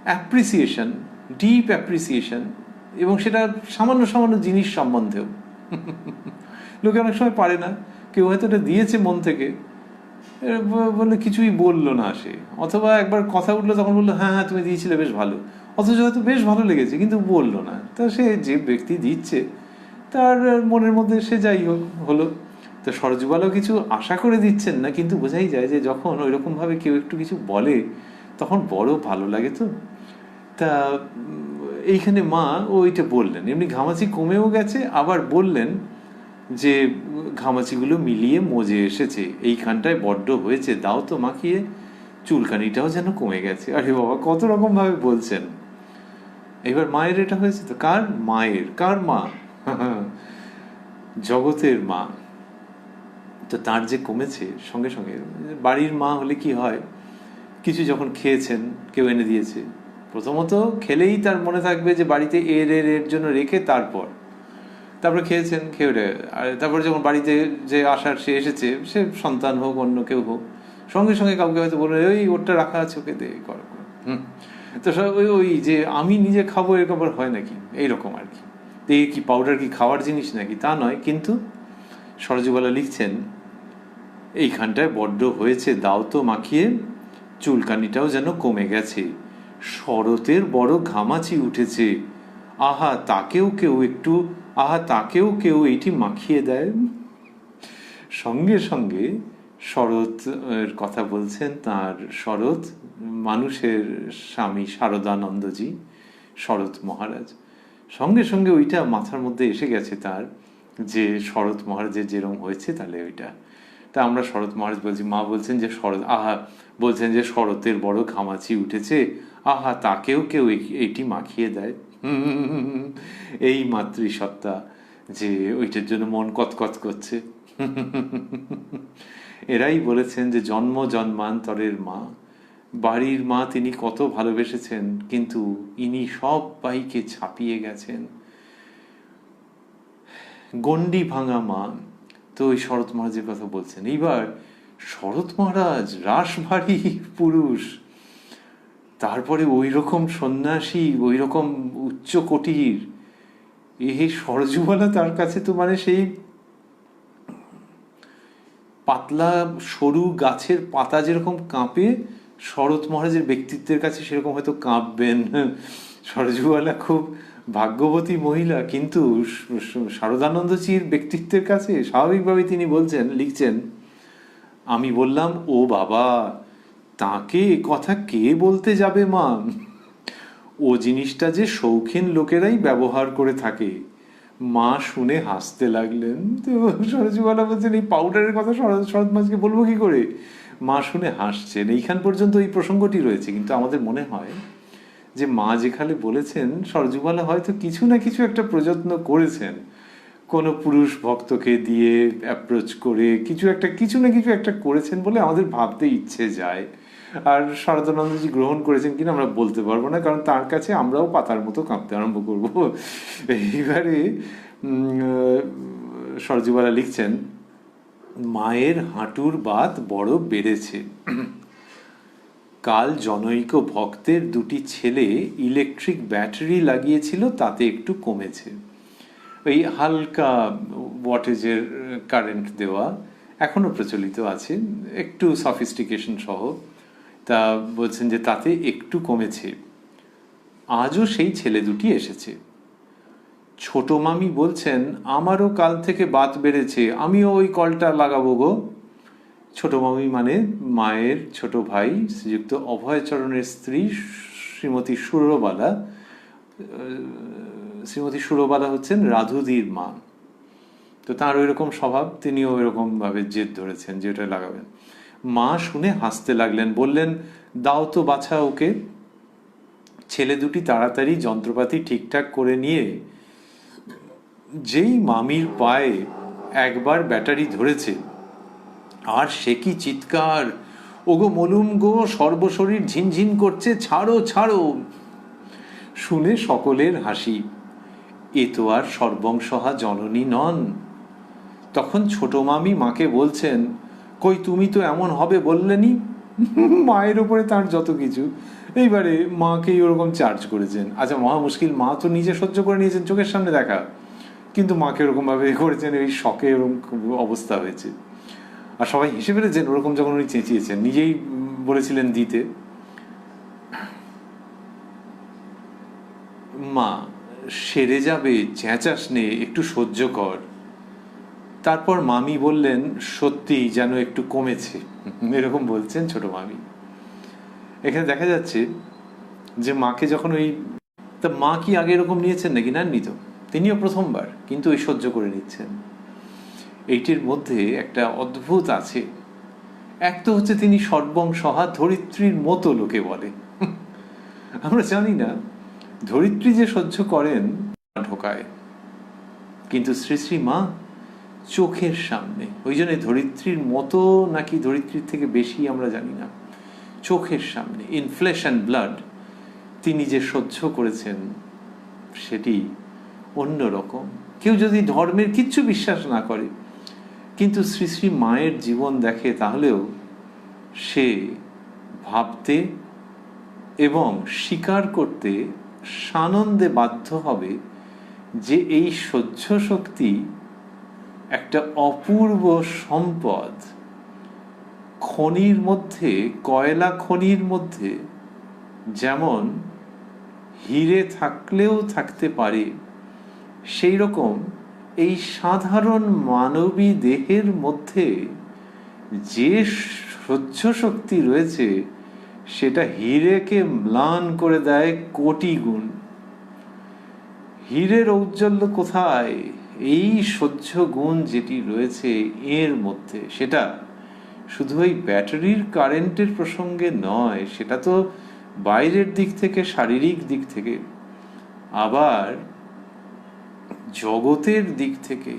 অ্যাপ্রিসিয়েশন, ডিপ অ্যাপ্রিসিয়েশন, এবং সেটা সামান্য সামান্য জিনিস সম্বন্ধেও। লোকে অনেক সময় পারে না, কেউ হয়তো এটা দিয়েছে মন থেকে, বলে কিছুই বললো না সে, অথবা একবার কথা উঠলো তখন বললো হ্যাঁ হ্যাঁ তুমি দিয়েছিলে বেশ ভালো, অথচ হয়তো বেশ ভালো লেগেছে কিন্তু বললো না। তা সে যে ব্যক্তি দিচ্ছে তার মনের মধ্যে সে যাই হোক হলো। তো সরজুবালাও কিছু আশা করে দিচ্ছেন না, কিন্তু বোঝাই যায় যে যখন ওইরকম ভাবে কেউ একটু কিছু বলে তখন বড় ভালো লাগে। তো তা এইখানে মা ওইটা বললেন, এমনি ঘামাচি কমেও গেছে, আবার বললেন যে ঘামাচিগুলো মিলিয়ে মজে এসেছে, এইখানটায় বড্ড হয়েছে, দাও তো মাখিয়ে, চুলকানিটাও যেন কমে গেছে। আরে বাবা, কত রকম ভাবে বলছেন। এবার মায়ের এটা হয়েছে তো, কার মায়ের, কার মা? জগতের মা। তো তার যে কমেছে, সঙ্গে সঙ্গে বাড়ির মা হলে কি হয়, কিছু যখন খেয়েছেন, কেউ এনে দিয়েছে, প্রথমত খেলেই তার মনে থাকবে যে বাড়িতে এর জন্য রেখে তারপরে খেয়েছেন, আর তারপরে যখন বাড়িতে যে আসার সে এসেছে, সে সন্তান হোক অন্য কেউ হোক, সঙ্গে সঙ্গে কাউকে হয়তো বলবে ওই ওরটা রাখা আছে, ওকে দে কর। তো ওই যে আমি নিজে খাবো এরকম হয় নাকি, এইরকম আর কি। এই কি পাউডার কি খাওয়ার জিনিস নাকি, তা নয়। কিন্তু সরজুবালা লিখছেন এইখানটায় বড্ড হয়েছে, দাও তো মাখিয়ে, চুলকানিটাও যেন কমে গেছে, শরতের বড় ঘামাচি উঠেছে, তাকেও কেউ এইটি মাখিয়ে দেয়। সঙ্গে সঙ্গে শরৎ এর কথা বলছেন, তার শরৎ মানুষের স্বামী শারদানন্দজি, শরৎ মহারাজ। সঙ্গে সঙ্গে ওইটা মাথার মধ্যে এসে গেছে তার, যে শরৎ মহারাজের যেরকম হয়েছে, তাহলে ওইটা। তা আমরা শরৎ মহারাজ বলছি, মা বলছেন যে বলছেন যে শরতের বড় ঘামাচি উঠেছে, তাকেও কেউ এইটি মাখিয়ে দেয়। এই মাতৃসত্তা যে ওইটার জন্য মন কতকত করছে। এরাই বলেছেন যে জন্ম জন্মান্তরের মা, বাড়ির মা তিনি কত ভালোবেসেছেন, কিন্তু ইনি সব বাইকে ছাপিয়ে গেছেন। গণ্ডি ভাঙা মা। তো ওই শরৎ মহারাজের কথা বলছেন। এইবার শরৎ মহারাজ রাশভারী পুরুষ, তারপরে ওই রকম সন্ন্যাসী, ওই রকম উচ্চ কোটির, এই সরজুবালা তার কাছে তো মানে সেই পাতলা সরু গাছের পাতা যেরকম কাঁপে, শরৎ মহারাজের ব্যক্তিত্বের কাছে সেরকম হয়তো কাঁপবেন। সরজুবালা খুব ভাগ্যবতী মহিলা, কিন্তু শারদানন্দজির ব্যক্তিত্বের কাছে স্বাভাবিকভাবে তিনি লিখছেন, আমি বললাম ও বাবা, তাকে কথা কে বলতে যাবে মা, ও জিনিসটা যে শৌখিন লোকেরাই ব্যবহার করে থাকে। মা শুনে হাসতে লাগলেন। তো সরজুবালা বলছেন এই পাউডারের কথা শরৎ মাঝকে বলবো কি করে, মা শুনে হাসছেন। এইখান পর্যন্ত এই প্রসঙ্গটি রয়েছে, কিন্তু আমাদের মনে হয় যে মা যেখানে বলেছেন, সরজুবালা হয়তো কিছু না কিছু একটা প্রযত্ন করেছেন, কোনো পুরুষ ভক্তকে দিয়ে অ্যাপ্রোচ করে কিছু না কিছু একটা করেছেন বলে আমাদের ভাবতে ইচ্ছে যায়। আর শারদানন্দজি গ্রহণ করেছেন কিনা আমরা বলতে পারবো না, কারণ তার কাছে আমরাও পাতার মতো কাঁপতে আরম্ভ করব। এইবারে সরজুবালা লিখছেন, মায়ের হাঁটুর বাত বড় বেড়েছে। কাল জনৈক ভক্তের দুটি ছেলে ইলেকট্রিক ব্যাটারি লাগিয়েছিল, তাতে একটু কমেছে। ওই হালকা ওয়াটেজের কারেন্ট দেওয়া এখনো প্রচলিত আছে, একটু সফিস্টিকেশন সহ। তা বলছেন যে তাতে একটু কমেছে। আজও সেই ছেলে দুটি এসেছে। ছোট মামি বলছেন, আমারও কাল থেকে বাত বেড়েছে, আমিও ওই কলটা লাগাবো গো। ছোট মামি মানে মায়ের ছোট ভাই শ্রীযুক্ত অভয়চরণের স্ত্রী শ্রীমতী সুরবালা। শ্রীমতী সুরবালা হচ্ছেন রাধুদির মা। তো তার ওই রকম স্বভাব, তিনিও ওই রকম ভাবে জেদ ধরেছেন যে ওটা লাগাবেন। মা শুনে হাসতে লাগলেন, বললেন, দাও তো বাছা ওকে। ছেলে দুটি তাড়াতাড়ি যন্ত্রপাতি ঠিকঠাক করে নিয়ে যেই মামির পায়ে একবার ব্যাটারি ধরেছে, আর সে কি চিৎকার! ওগো মলুম গো, সর্বশরীর ঝিনঝিন করছে, ছাড়ো ছাড়ো। শুনে সকলের হাসি। এ তো আর সর্বংসহা জননী নন। তখন ছোট মামি মাকে বলছেন, কই তুমি তো এমন হবে বললেনি। মায়ের ওপরে তার যত কিছু। এইবারে মাকেই ওরকম চার্জ করেছেন। আচ্ছা, মহা মুশকিল, মা তো নিজে সহ্য করে নিয়েছেন, চোখের সামনে দেখা, কিন্তু মাকে ওরকম ভাবে করেছেন, এই শকে এরকম অবস্থা হয়েছে। আর সবাই হেসে ফেলেছেন ওরকম যখন উনি চেঁচিয়েছেন, নিজেই বলেছিলেন দিতে। মা, সেরে যাবে, চেঁচাস নে, একটু সহ্য কর। তারপর মামি বললেন, সত্যি যেন একটু কমেছে, এরকম বলছেন ছোট মামি। এখানে দেখা যাচ্ছে যে মাকে যখন ওই, তা মা কি আগে এরকম নিয়েছেন নাকি? নেননি তো, তিনিও প্রথমবার, কিন্তু ওই সহ্য করে নিচ্ছেন। এইটির মধ্যে একটা অদ্ভুত আছে। এক তো হচ্ছে তিনি সর্বংসহা, ধরিত্রীর মতো লোকে বলে। আমরা জানি না ধরিত্রী যে সহ্য করেন ঢোকায়, কিন্তু শ্রী শ্রী মা চোখের সামনে, ওই জন্য ধরিত্রীর মতো নাকি ধরিত্রীর থেকে বেশি আমরা জানি না, চোখের সামনে ইন ফ্লেশ অ্যান্ড ব্লাড তিনি যে সহ্য করেছেন সেটি অন্যরকম। কেউ যদি ধর্মের কিচ্ছু বিশ্বাস না করে, কিন্তু শ্রী শ্রী মায়ের জীবন দেখে, তাহলেও সে ভাবতে এবং স্বীকার করতে সানন্দে বাধ্য হবে যে এই সহ্য শক্তি একটা অপূর্ব সম্পদ। খনির মধ্যে, কয়লা খনির মধ্যে যেমন হিরে থাকলেও থাকতে পারে, সেই রকম এই সাধারণ মানবী দেহের মধ্যে যে সহ্য শক্তি রয়েছে, সেটা হীরেকে ম্লান করে দেয় কোটি গুণ। হীরের ঔজ্জ্বল্য কোথায়? এই সহ্য গুণ যেটি রয়েছে এর মধ্যে। সেটা শুধু ওই ব্যাটারির কারেন্টের প্রসঙ্গে নয়, সেটা তো বাইরের দিক থেকে, শারীরিক দিক থেকে, আবার জগতের দিক থেকে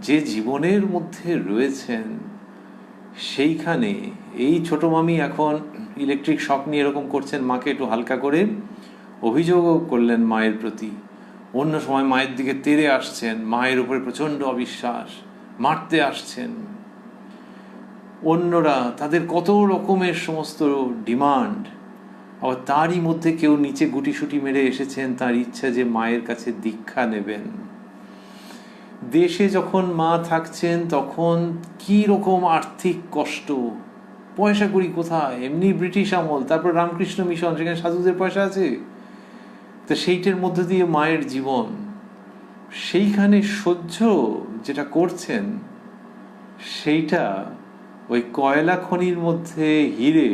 যে জীবনের মধ্যে রয়েছেন, সেইখানে এই ছোট মামি এখন ইলেকট্রিক শক নিয়ে এরকম করছেন, মাকে একটু হালকা করে অভিযোগও করলেন মায়ের প্রতি। অন্য সময় মায়ের দিকে তেড়ে আসছেন, মায়ের উপরে প্রচণ্ড অবিশ্বাস, মারতে আসছেন। অন্যরা তাদের কত রকমের সমস্ত ডিমান্ড, আবার তারই মধ্যে কেউ নিচে গুটিসুটি মেরে এসেছেন, তার ইচ্ছা যে মায়ের কাছে দীক্ষা নেবেন। দেশে যখন মা থাকছেন তখন কি রকম আর্থিক কষ্ট, পয়সা করি কোথায়, এমনি ব্রিটিশ আমল, তারপর রামকৃষ্ণ মিশন, সেখানে সাধুদের পয়সা আছে, তো সেইটার মধ্যে দিয়ে মায়ের জীবন। সেইখানে সহ্য যেটা করছেন, সেইটা ওই কয়লা খনির মধ্যে হিরে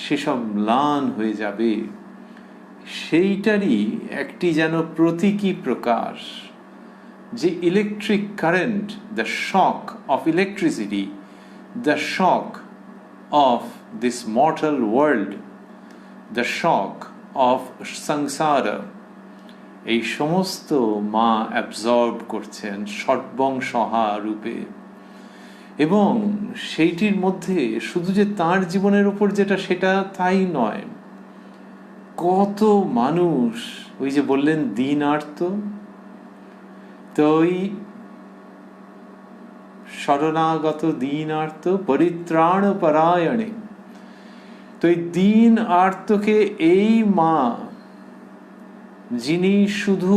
সেসব ম্লান হয়ে যাবে, সেইটারই একটি যেন প্রতীকী প্রকাশ। যে electric current, the shock of electricity, the shock of this mortal world, the shock of samsara, এই সমস্ত মা অ্যাবজর্ব করছেন সর্বংসহা রূপে। এবং সেইটির মধ্যে শুধু যে তার জীবনের উপর যেটা, সেটা তাই নয়, কত মানুষ, ওই যে বললেন দীনার্ত, তো ওই শরণাগত দীনার্ত পরিত্রাণ পরায়ণে, তো এই দীন আর্তকে এই মা, যিনি শুধু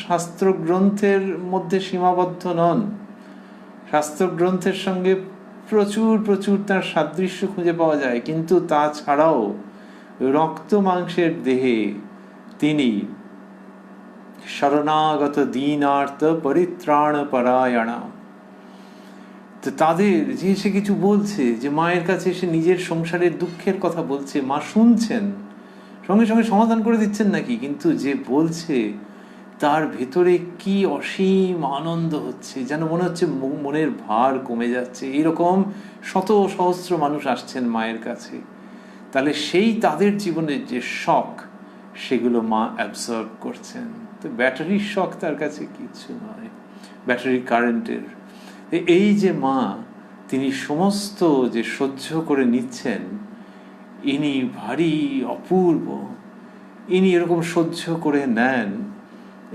শাস্ত্রগ্রন্থের মধ্যে সীমাবদ্ধ নন, শাস্ত্রগ্রন্থের সঙ্গে প্রচুর প্রচুর তার সাদৃশ্য খুঁজে পাওয়া যায়, কিন্তু তাছাড়াও রক্ত মাংসের দেহে তিনি শরণাগত দীনার্ত পরিত্রাণ পরায়ণা। তো তাদের যে সে কিছু বলছে, যে মায়ের কাছে এসে নিজের সংসারের দুঃখের কথা বলছে, মা শুনছেন, সঙ্গে সঙ্গে সমাধান করে দিচ্ছেন নাকি, কিন্তু যে বলছে তার ভেতরে কি অসীম আনন্দ হচ্ছে, যেন মনে হচ্ছে মনের ভার কমে যাচ্ছে। এইরকম শত সহস্র মানুষ আসছেন মায়ের কাছে। তাহলে সেই তাদের জীবনের যে শখ, সেগুলো মা অ্যাবসর্ব করছেন। তো ব্যাটারির শখ তার কাছে কিছু নয়, ব্যাটারি কারেন্টের। এই যে মা, তিনি সমস্ত যে সহ্য করে নিচ্ছেন, ইনি ভারী অপূর্ব। ইনি এরকম সহ্য করে নেন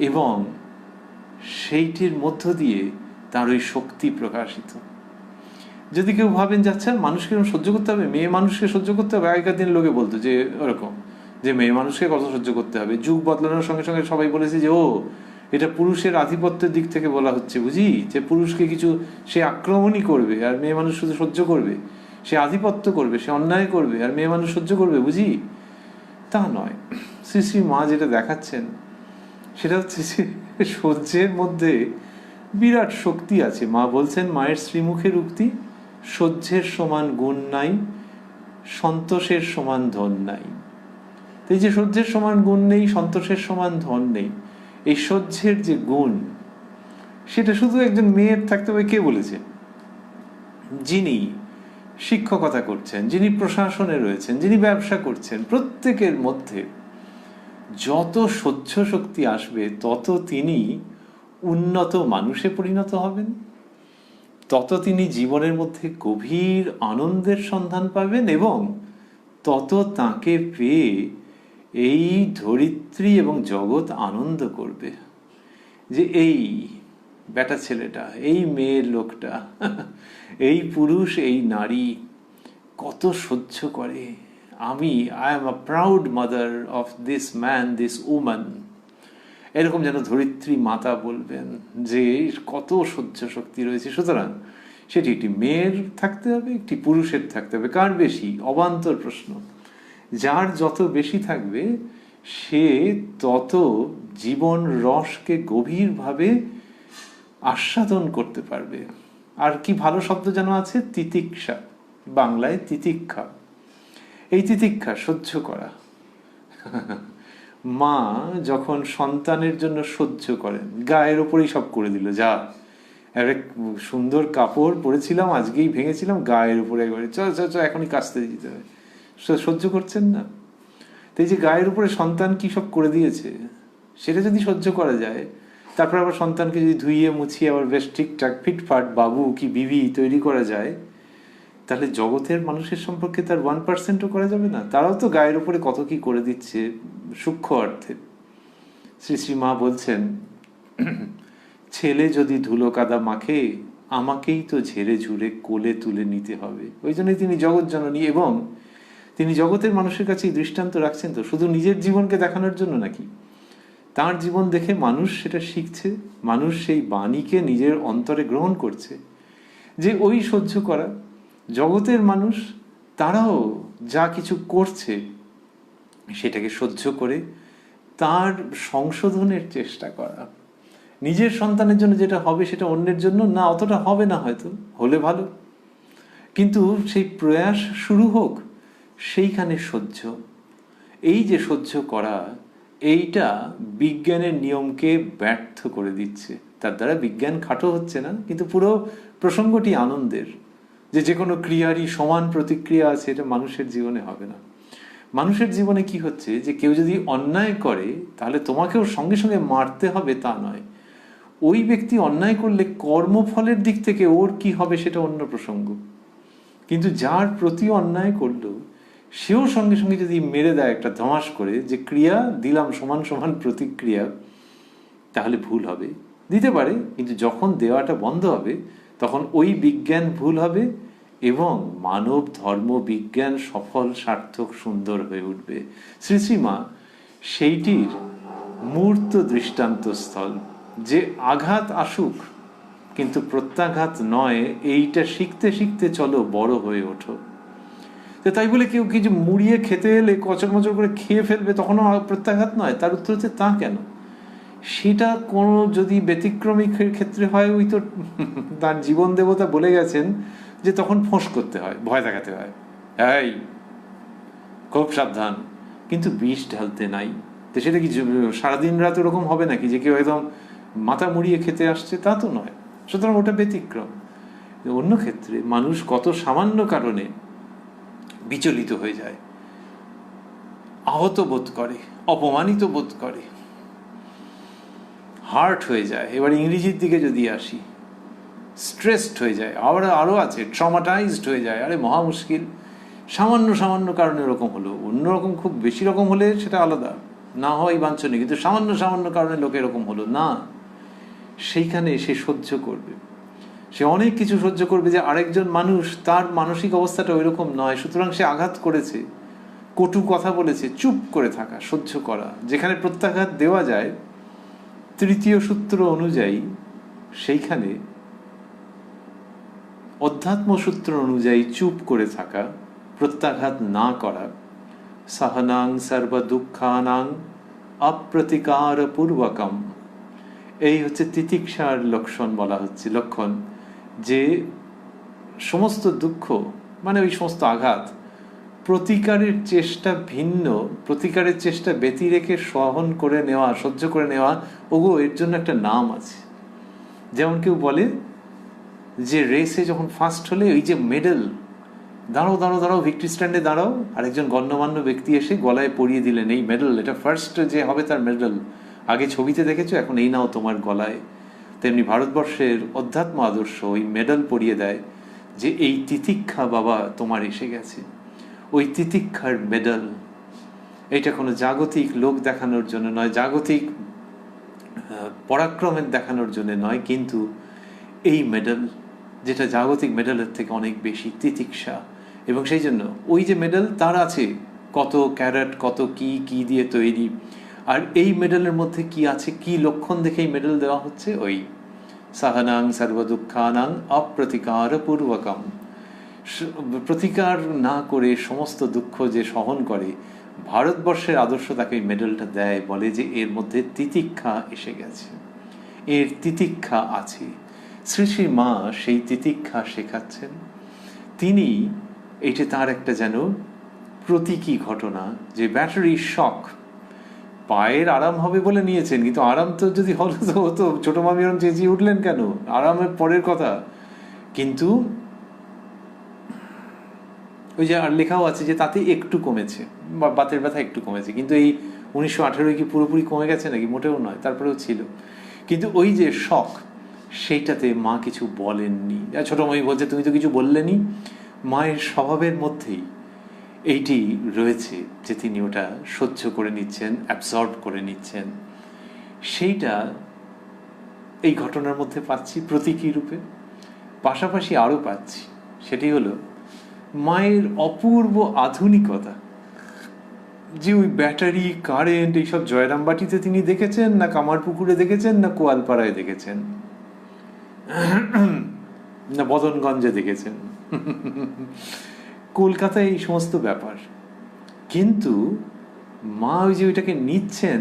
এবং সেইটির মধ্য দিয়ে তার ওই শক্তি প্রকাশিত। যদি কেউ ভাবেন যাচ্ছে মানুষকে এরকম সহ্য করতে হবে, মেয়ে মানুষকে সহ্য করতে হবে, আগেকার দিন লোকে বলতো যে ওরকম, যে মেয়ে মানুষকে কত সহ্য করতে হবে। যুগ বদলানোর সঙ্গে সঙ্গে সবাই বলেছে যে ও, এটা পুরুষের আধিপত্যের দিক থেকে বলা হচ্ছে, বুঝি, যে পুরুষকে কিছু সে আক্রমণই করবে আর মেয়ে মানুষ শুধু সহ্য করবে, সে আধিপত্য করবে, সে অন্যায় করবে আর মেয়ে মানুষ সহ্য করবে, বুঝি। তা নয়। শ্রী শ্রী মা যেটা দেখাচ্ছেন সেটা হচ্ছে যে সহ্যের মধ্যে বিরাট শক্তি আছে। মা বলছেন, মায়ের শ্রীমুখের উক্তি, সহ্যের সমান গুণ নাই, সন্তোষের সমান ধন নাই। এই যে সহ্যের সমান গুণ নেই, সন্তোষের সমান ধন নেই, এই সহ্যের যে গুণ, সেটা শুধু একজন মেয়ের থাকতে হবে। কে বলেছে? যিনি শিক্ষকতা করছেন, যিনি প্রশাসনে রয়েছেন, যিনি ব্যবসা করছেন, প্রত্যেকের মধ্যে যত সহ্য শক্তি আসবে তত তিনি উন্নত মানুষে পরিণত হবেন, তত তিনি জীবনের মধ্যে গভীর আনন্দের সন্ধান পাবেন এবং তত তাকে পেয়ে এই ধরিত্রী এবং জগৎ আনন্দ করবে যে এই বেটা ছেলেটা, এই মেয়ের লোকটা, এই পুরুষ, এই নারী কত সহ্য করে। I am a proud mother of this man, this woman. এরকম যেন ধরিত্রী মাতা বলবেন যে কত সহ্য শক্তি রয়েছে। সুতরাং সেটি একটি মেয়ের থাকতে হবে, একটি পুরুষের থাকতে হবে। কার বেশি? অবান্তর প্রশ্ন। যার যত বেশি থাকবে সে তত জীবন রসকে গভীরভাবে আস্বাদন করতে পারবে। আর কি ভালো শব্দ যেন আছে, তিতিক্ষা, বাংলায় তিতিক্ষা। এই তিতিক্ষা সহ্য করা। মা যখন সন্তানের জন্য সহ্য করেন, গায়ের ওপরেই সব করে দিল, যা এক সুন্দর কাপড় পরেছিলাম, আজকেই ভেঙেছিলাম, গায়ের উপরে একবারে চ চ চ এখনই কাচতে দিতে হবে, সহ্য করছেন না। তো এই যে গায়ের উপরে সন্তান কি সব করে দিয়েছে, সেটা যদি সহ্য করা যায়, তারপর আবার সন্তানকে যদি ধুইয়ে মুছিয়ে আবার বেশ ঠিকঠাক ফিটফাট বাবু কি বিবি তৈরি করা যায়, তাহলে জগতের মানুষের সম্পর্কে তার 1%ও করা যাবে না? তারাও তো গায়ের উপরে কত কি করে দিচ্ছে সূক্ষ্ম অর্থে। শ্রী শ্রী মা বলছেন, ছেলে যদি ধুলো কাদা মাখে, আমাকেই তো ঝেড়ে ঝুড়ে কোলে তুলে নিতে হবে। ওই জন্যই তিনি জগৎ জননী, এবং তিনি জগতের মানুষের কাছে দৃষ্টান্ত রাখছেন তো শুধু নিজের জীবনকে দেখানোর জন্য নাকি, তার জীবন দেখে মানুষ সেটা শিখছে, মানুষ সেই বাণীকে নিজের অন্তরে গ্রহণ করছে যে ওই সহ্য করা। জগতের মানুষ তারাও যা কিছু করছে সেটাকে সহ্য করে তার সংশোধনের চেষ্টা করা। নিজের সন্তানের জন্য যেটা হবে সেটা অন্যের জন্য না, অতটা হবে না, হয়তো হলে ভালো, কিন্তু সেই প্রয়াস শুরু হোক, সেইখানে সহ্য। এই যে সহ্য করা, এইটা বিজ্ঞানের নিয়মকে ব্যর্থ করে দিচ্ছে। তার দ্বারা বিজ্ঞান খাটো হচ্ছে না, কিন্তু পুরো প্রসঙ্গটি আনন্দের, যে কোনো ক্রিয়ারই সমান প্রতিক্রিয়া আছে, এটা মানুষের জীবনে হবে না। মানুষের জীবনে কি হচ্ছে, যে কেউ যদি অন্যায় করে তাহলে তোমাকেও সঙ্গে সঙ্গে মারতে হবে তা নয়। ওই ব্যক্তি অন্যায় করলে কর্মফলের দিক থেকে ওর কি হবে সেটা অন্য প্রসঙ্গ, কিন্তু যার প্রতি অন্যায় করলো সেও সঙ্গে সঙ্গে যদি মেরে দেয় একটা ধমাস করে, যে ক্রিয়া দিলাম সমান সমান প্রতিক্রিয়া, তাহলে ভুল হবে। দিতে পারে, কিন্তু যখন দেওয়াটা বন্ধ হবে তখন ওই বিজ্ঞান ভুল হবে এবং মানব ধর্ম বিজ্ঞান সফল, সার্থক, সুন্দর হয়ে উঠবে। শ্রী শ্রী মা সেইটির মূর্ত দৃষ্টান্তস্থল। যে আঘাত আসুক কিন্তু প্রত্যাঘাত নয়, এইটা শিখতে শিখতে চলো বড় হয়ে ওঠো। তো তাই বলে কেউ কিছু মুড়িয়ে খেতে এলে কচরমচর করে খেয়ে ফেলবে তখনও প্রত্যাঘাত নয়, তার উত্তর হচ্ছে তা কেন? সেটা কোনো যদি ব্যতিক্রমী ক্ষেত্রে হয়, ওই তো তার জীবন দেবতা বলে গেছেন যে তখন ফোঁস করতে হয়, ভয় দেখাতে হয়, এই খুব সাবধান, কিন্তু বিষ ঢালতে নাই। তো সেটা কি সারাদিন রাত ওরকম হবে নাকি যে কেউ একদম মাথা মুড়িয়ে খেতে আসছে? তা তো নয়। সুতরাং ওটা ব্যতিক্রম। অন্য ক্ষেত্রে মানুষ কত সামান্য কারণে বিচলিত হয়ে যায়, আহত বোধ করে, অপমানিত বোধ করে, হার্ট হয়ে যায়। এবার ইংরেজির দিকে যদি আসি, স্ট্রেসড হয়ে যায়, আরও আছে ট্রমাটাইজড হয়ে যায়। আরে মহা মুশকিল, সামান্য সামান্য কারণে এরকম হলো। অন্যরকম খুব বেশি রকম হলে সেটা আলাদা, না হওয়াই বাঞ্ছনীয়, কিন্তু সামান্য সামান্য কারণে লোকে এরকম হলো না, সেইখানে সে সহ্য করবে। সে অনেক কিছু সহ্য করবে যে আরেকজন মানুষ, তার মানসিক অবস্থাটা ওই রকম নয়, সুতরাং সে আঘাত করেছে, কটু কথা বলেছে, চুপ করে থাকা, সহ্য করা। যেখানে প্রত্যাঘাত দেওয়া যায় তৃতীয় সূত্র অনুযায়ী, সেইখানে অধ্যাত্ম সূত্র অনুযায়ী চুপ করে থাকা, প্রত্যাঘাত না করা, সহনাং সর্ব দুঃখানাং অপ্রতিকার পূর্বকম, এই হচ্ছে তিতিক্ষার লক্ষণ বলা হচ্ছে। লক্ষণ যে সমস্ত দুঃখ মানে ওই সমস্ত আঘাত, প্রতিকারের চেষ্টা ভিন্ন, প্রতিকারের চেষ্টা ব্যতি রেখে সহন করে নেওয়া, সহ্য করে নেওয়া, ওগো এর জন্য একটা নাম আছে। যেমন কেউ বলে যে রেসে যখন ফার্স্ট হলে ওই যে মেডেল, দাঁড়াও দাঁড়াও দাঁড়াও, ভিক্টরি স্ট্যান্ডে দাঁড়াও, আরেকজন গণ্যমান্য ব্যক্তি এসে গলায় পরিয়ে দিলেন এই মেডেল, এটা ফার্স্ট যে হবে তার মেডেল, আগে ছবিতে দেখেছো, এখন এই নাও তোমার গলায়। তেমনি ভারতবর্ষের অধ্যাত্ম আদর্শ ওই মেডেল পরিয়ে দেয় যে এই তিতিক্ষা বাবা তোমার এসে গেছে, ওই তিতিক্ষার মেডেল। এটা কোনো জাগতিক লোক দেখানোর জন্য নয়, জাগতিক পরাক্রমের দেখানোর জন্য নয়, কিন্তু এই মেডেল যেটা জাগতিক মেডেলের থেকে অনেক বেশি, তিতিক্ষা। এবং সেই জন্য ওই যে মেডেল তার আছে কত ক্যারেট, কত কি কি দিয়ে তৈরি, আর এই মেডেলের মধ্যে কি আছে, কি লক্ষণ দেখে এই মেডেল দেওয়া হচ্ছে, ওই সহনাং সর্বদুঃখানাং অপ্রতিকার পূর্বকম, প্রতিকার না করে সমস্ত দুঃখ যে সহন করে, ভারতবর্ষের আদর্শ তাকে এই মেডেলটা দেয়, বলে যে এর মধ্যে তিতিক্ষা এসে গেছে, এর তিতিক্ষা আছে। শ্রী শ্রী মা সেই তিতিক্ষা শেখাচ্ছেন। তিনি এটা তার একটা যেন প্রতীকী ঘটনা, যে ব্যাটারি শক, পায়ের আরাম হবে বলে নিয়েছেন, কিন্তু আরাম তো যদি হলো তো হতো, ছোট মামি এরম চেঁচিয়ে উঠলেন কেন, আরামের পরের কথা। কিন্তু ওই যে আর লেখাও আছে যে তাতে একটু কমেছে, বা বাতের ব্যথা একটু কমেছে, কিন্তু এই 1918 কি পুরোপুরি কমে গেছে নাকি? মোটেও নয়, তারপরেও ছিল। কিন্তু ওই যে শখ, সেইটাতে মা কিছু বলেননি। ছোট মামি বলছে তুমি তো কিছু বললেনি। মায়ের স্বভাবের মধ্যেই এইটি রয়েছে যে তিনি ওটা সহ্য করে নিচ্ছেন, অ্যাবজর্ব করে নিচ্ছেন। সেইটা এই ঘটনার মধ্যে পাচ্ছি প্রতীকী রূপে। পাশাপাশি আরও পাচ্ছি, সেটি হলো মায়ের অপূর্ব আধুনিকতা। যে ওই ব্যাটারি, কারেন্ট, এইসব জয়রামবাটিতে তিনি দেখেছেন, না কামারপুকুরে দেখেছেন, না কোয়ালপাড়ায় দেখেছেন, না বদনগঞ্জে দেখেছেন, কলকাতায় এই সমস্ত ব্যাপার। কিন্তু মা ওই যে ওইটাকে নিচ্ছেন,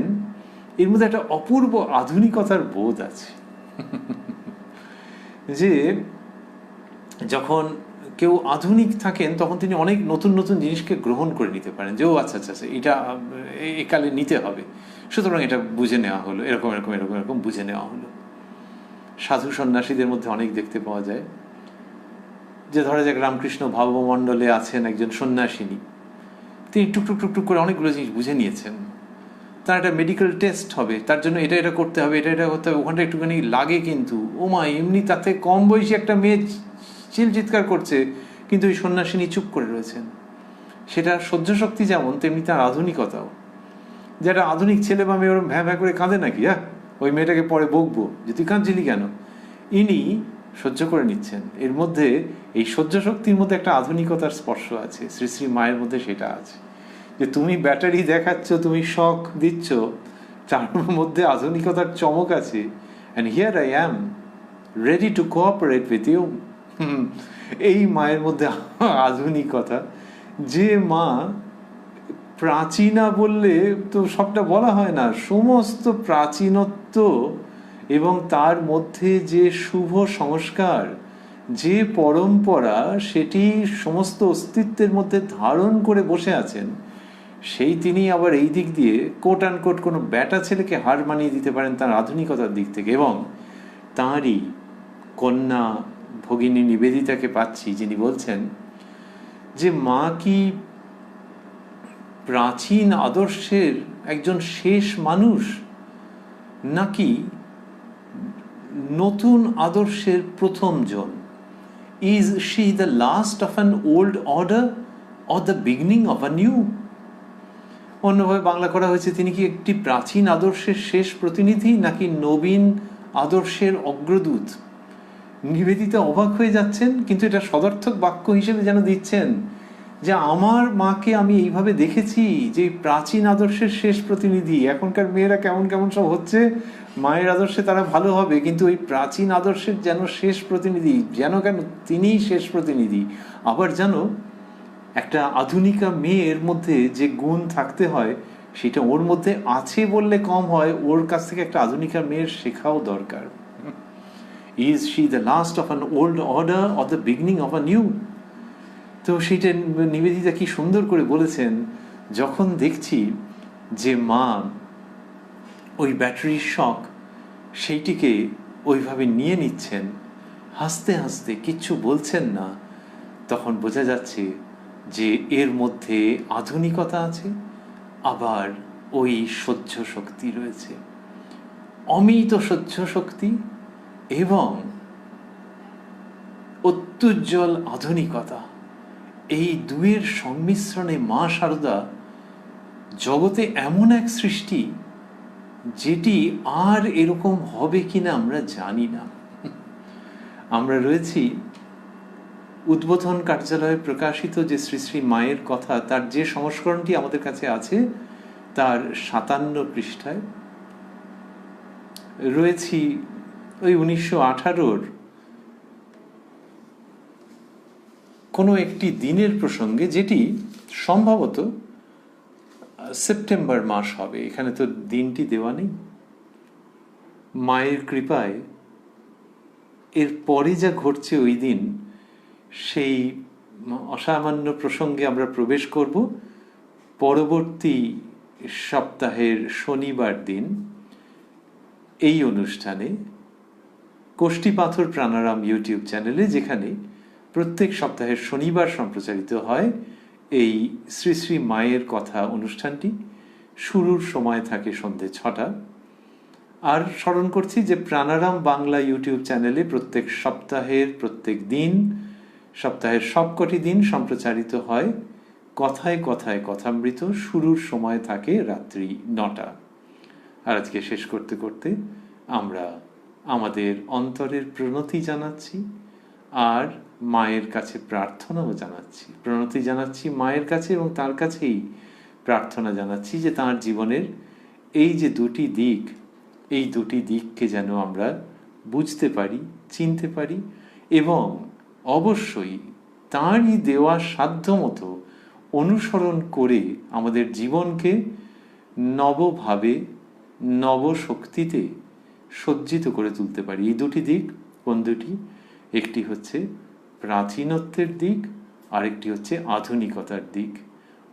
এর মধ্যে একটা অপূর্ব আধুনিকতার বোধ আছে। যে যখন কেউ আধুনিক থাকেন তখন তিনি অনেক নতুন নতুন জিনিসকে গ্রহণ করে নিতে পারেন, যে ও আচ্ছা আচ্ছা আচ্ছা এটা একালে নিতে হবে, সুতরাং এটা বুঝে নেওয়া হলো, এরকম এরকম এরকম এরকম বুঝে নেওয়া হলো। সাধু সন্ন্যাসীদের মধ্যে অনেক দেখতে পাওয়া যায় যে ধরা যাক রামকৃষ্ণ ভাবমণ্ডলে আছেন একজন সন্ন্যাসিনী, তিনি টুকটুক টুকটুক করে অনেকগুলো জিনিস বুঝে নিয়েছেন। তার একটা মেডিকেল টেস্ট হবে, তার জন্য এটা এটা করতে হবে, এটা এটা করতে হবে, ওখানটা একটুখানি লাগে, কিন্তু ও মা এমনি তাতে কম বয়সী একটা মেয়ে চিৎকার করছে, কিন্তু ওই সন্ন্যাসিনী চুপ করে রয়েছেন। সেটা সহ্য শক্তি যেমন, তেমনি তার আধুনিকতাও। যেটা আধুনিক ছেলে বা মেয়ে ওরম ভ্যাঁ ভ্যাঁ করে কাঁদে নাকি, হ্যাঁ ওই মেয়েটাকে পরে বকবো যে তুই কাঁদছিলি কেন। ইনি সহ্য করে নিচ্ছেন। এর মধ্যে এই সহ্য শক্তির মধ্যে একটা আধুনিকতার স্পর্শ আছে, শ্রী শ্রী মায়ের মধ্যে সেটা আছে, যে তুমি ব্যাটারি দেখাচ্ছ, তুমি শক দিচ্ছ, তার মধ্যে আধুনিকতার চমক আছে। And here I am ready to cooperate with you. এই মায়ের মধ্যে আধুনিকতা, যে মা প্রাচীনা বললে তো সবটা বলা হয় না, সমস্ত প্রাচীনত্ব এবং তার মধ্যে যে শুভ সংস্কার, যে পরম্পরা, সেটি সমস্ত অস্তিত্বের মধ্যে ধারণ করে বসে আছেন, সেই তিনি আবার এই দিক দিয়ে কোট অ্যান্ড কোট কোনো ব্যাটা ছেলেকে হার মানিয়ে দিতে পারেন তার আধুনিকতার দিক থেকে। এবং তাঁরই কন্যা ভগিনী নিবেদিতাকে পাচ্ছি, যিনি বলছেন যে মা কি প্রাচীন আদর্শের একজন শেষ মানুষ, নাকি নতুন আদর্শের প্রথম জন? Is she the last of an old order or the beginning of a new? অন্যভাবে বাংলা করা হয়েছে, তিনি কি একটি প্রাচীন আদর্শের শেষ প্রতিনিধি, নাকি নবীন আদর্শের অগ্রদূত? নিবেদিতা অবাক হয়ে যাচ্ছেন, কিন্তু এটা সদর্থক বাক্য হিসেবে যেন দিচ্ছেন যে আমার মাকে আমি এইভাবে দেখেছি যে প্রাচীন আদর্শের শেষ প্রতিনিধি। এখনকার মেয়েরা কেমন কেমন সব হচ্ছে, মায়ের আদর্শে তারা ভালো হবে, কিন্তু ওই প্রাচীন আদর্শের যেন শেষ প্রতিনিধি, যেন কেন তিনিই শেষ প্রতিনিধি। আবার যেন একটা আধুনিকা মেয়ের মধ্যে যে গুণ থাকতে হয় সেটা ওর মধ্যে আছে বললে কম হয়, ওর কাছ থেকে একটা আধুনিকা মেয়ের শেখাও দরকার। Is she the last of an old order or the beginning of a new? তো সেইটা নিবেদিতা কি সুন্দর করে বলেছেন, যখন দেখছি যে মা ওই ব্যাটারির শক সেইটিকে ওইভাবে নিয়ে নিচ্ছেন, হাসতে হাসতে কিচ্ছু বলছেন না, তখন বোঝা যাচ্ছে যে এর মধ্যে আধুনিকতা আছে, আবার ওই সহ্য শক্তি রয়েছে, অমিত সহ্য শক্তি এবং অত্যুজ্জ্বল আধুনিকতা। এই দুয়ের সংমিশ্রণে মা শারদা জগতে এমন এক সৃষ্টি যেটি আর এরকম হবে কিনা আমরা জানি না। আমরা রয়েছি উদ্বোধন কার্যালয়ে প্রকাশিত যে শ্রী শ্রী মায়ের কথা, তার যে সংস্করণটি আমাদের কাছে আছে তার 57 পৃষ্ঠায় রয়েছি ওই 1918 কোনো একটি দিনের প্রসঙ্গে, যেটি সম্ভবত সেপ্টেম্বর মাস হবে। এখানে তো দিনটি দেওয়া নেই। মায়ের কৃপায় এর পরে যা ঘটছে ওই দিন, সেই অসামান্য প্রসঙ্গে আমরা প্রবেশ করব পরবর্তী সপ্তাহের শনিবার দিন এই অনুষ্ঠানে কোষ্ঠী পাথর প্রাণারাম ইউটিউব চ্যানেলে, যেখানে প্রত্যেক সপ্তাহের শনিবার সম্প্রচারিত হয় এই শ্রী শ্রী মায়ের কথা অনুষ্ঠানটি। শুরুর সময় থাকে সন্ধ্যে 6টা। আর স্মরণ করছি যে প্রাণারাম বাংলা ইউটিউব চ্যানেলে প্রত্যেক সপ্তাহের প্রত্যেক দিন, সপ্তাহের সবকটি দিন সম্প্রচারিত হয় কথায় কথায় কথামৃত। শুরুর সময় থাকে রাত্রি 9টা। আর আজকে শেষ করতে করতে আমরা আমাদের অন্তরের প্রণতি জানাচ্ছি আর মায়ের কাছে প্রার্থনাও জানাচ্ছি। প্রণতি জানাচ্ছি মায়ের কাছে এবং তার কাছেই প্রার্থনা জানাচ্ছি যে তাঁর জীবনের এই যে দুটি দিক, এই দুটি দিককে যেন আমরা বুঝতে পারি, চিনতে পারি এবং অবশ্যই তাঁরই দেওয়া সাধ্যমতো অনুসরণ করে আমাদের জীবনকে নবভাবে, নবশক্তিতে সজ্জিত করে তুলতে পারি। এই দুটি দিক কোন দুটি? একটি হচ্ছে প্রাচীনত্বের দিক, আরেকটি হচ্ছে আধুনিকতার দিক।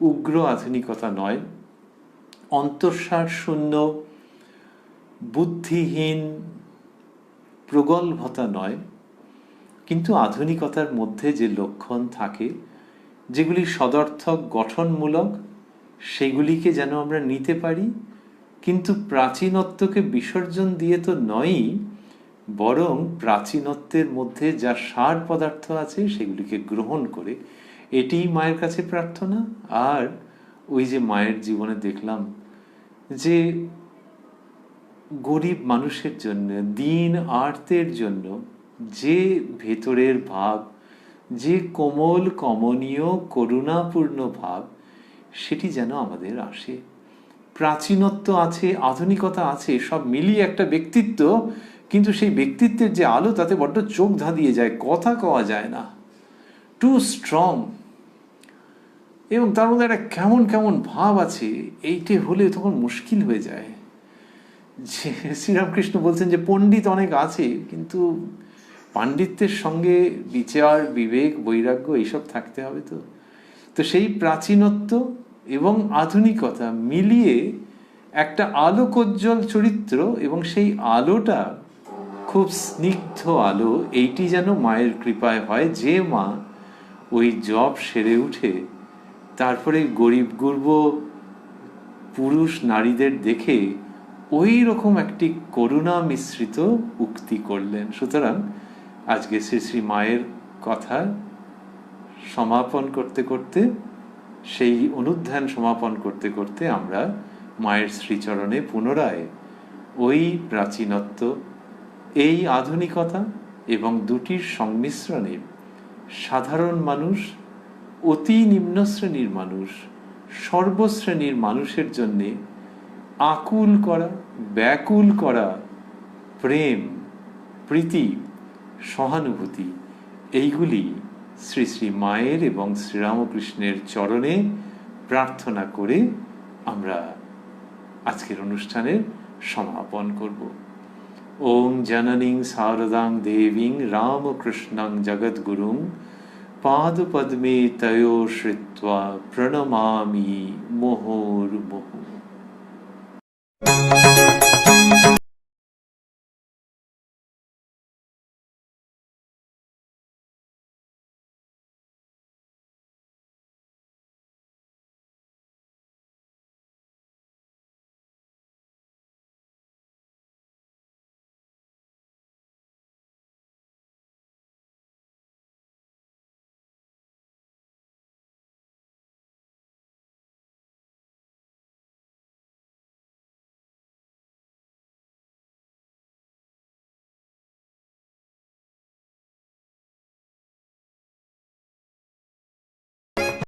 উগ্র আধুনিকতা নয়, অন্তঃসার শূন্য বুদ্ধিহীন প্রগল্ভতা নয়, কিন্তু আধুনিকতার মধ্যে যে লক্ষণ থাকে, যেগুলি সদর্থক গঠনমূলক, সেগুলিকে যেন আমরা নিতে পারি, কিন্তু প্রাচীনত্বকে বিসর্জন দিয়ে তো নয়ই, বরং প্রাচীনত্বের মধ্যে যা সার পদার্থ আছে সেগুলিকে গ্রহণ করে। এটিই মায়ের কাছে প্রার্থনা। আর ওই যে মায়ের জীবনে দেখলাম যে গরিব মানুষের জন্য, দিন আর্তের জন্য যে ভেতরের ভাব, যে কোমল কমনীয় করুণাপূর্ণ ভাব, সেটি যেন আমাদের আসে। প্রাচীনত্ব আছে, আধুনিকতা আছে, সব মিলিয়ে একটা ব্যক্তিত্ব, কিন্তু সেই ব্যক্তিত্বের যে আলো তাতে বড্ড চোখ ধাঁধিয়ে যায়, কথা কওয়া যায় না, টু স্ট্রং, এবং তার মধ্যে একটা কেমন কেমন ভাব আছে, এইটে হলে তখন মুশকিল হয়ে যায়। যে শ্রীরামকৃষ্ণ বলছেন যে পণ্ডিত অনেক আছে, কিন্তু পাণ্ডিত্যের সঙ্গে বিচার, বিবেক, বৈরাগ্য এইসব থাকতে হবে। তো তো সেই প্রাচীনত্ব এবং আধুনিকতা মিলিয়ে একটা আলোকোজ্জ্বল চরিত্র, এবং সেই আলোটা খুব স্নিগ্ধ আলো, এইটি যেন মায়ের কৃপায় হয়। যে মা ওই জব সেরে উঠে তারপরে গরিব গুরব পুরুষ নারীদের দেখে ওই রকম একটি করুণা মিশ্রিত উক্তি করলেন। সুতরাং আজকে শ্রী শ্রী মায়ের কথা সমাপন করতে করতে, সেই অনুধ্যান সমাপন করতে করতে আমরা মায়ের শ্রীচরণে পুনরায় ওই প্রাচীনত্ব, এই আধুনিকতা এবং দুটির সংমিশ্রণে সাধারণ মানুষ, অতি নিম্ন শ্রেণীর মানুষ, সর্বশ্রেণীর মানুষের জন্যে আকুল করা, ব্যাকুল করা প্রেম, প্রীতি, সহানুভূতি, এইগুলি শ্রী শ্রী মায়ের এবং শ্রীরামকৃষ্ণের চরণে প্রার্থনা করে আমরা আজকের অনুষ্ঠানের সমাপন করব। ওং জননীং শারদাং দেবীং রামকৃষ্ণং জগদ্গুরুং পাদপদ্মে তয়োশ্রিত্বা প্রণমামি মুহুর্মুহুঃ।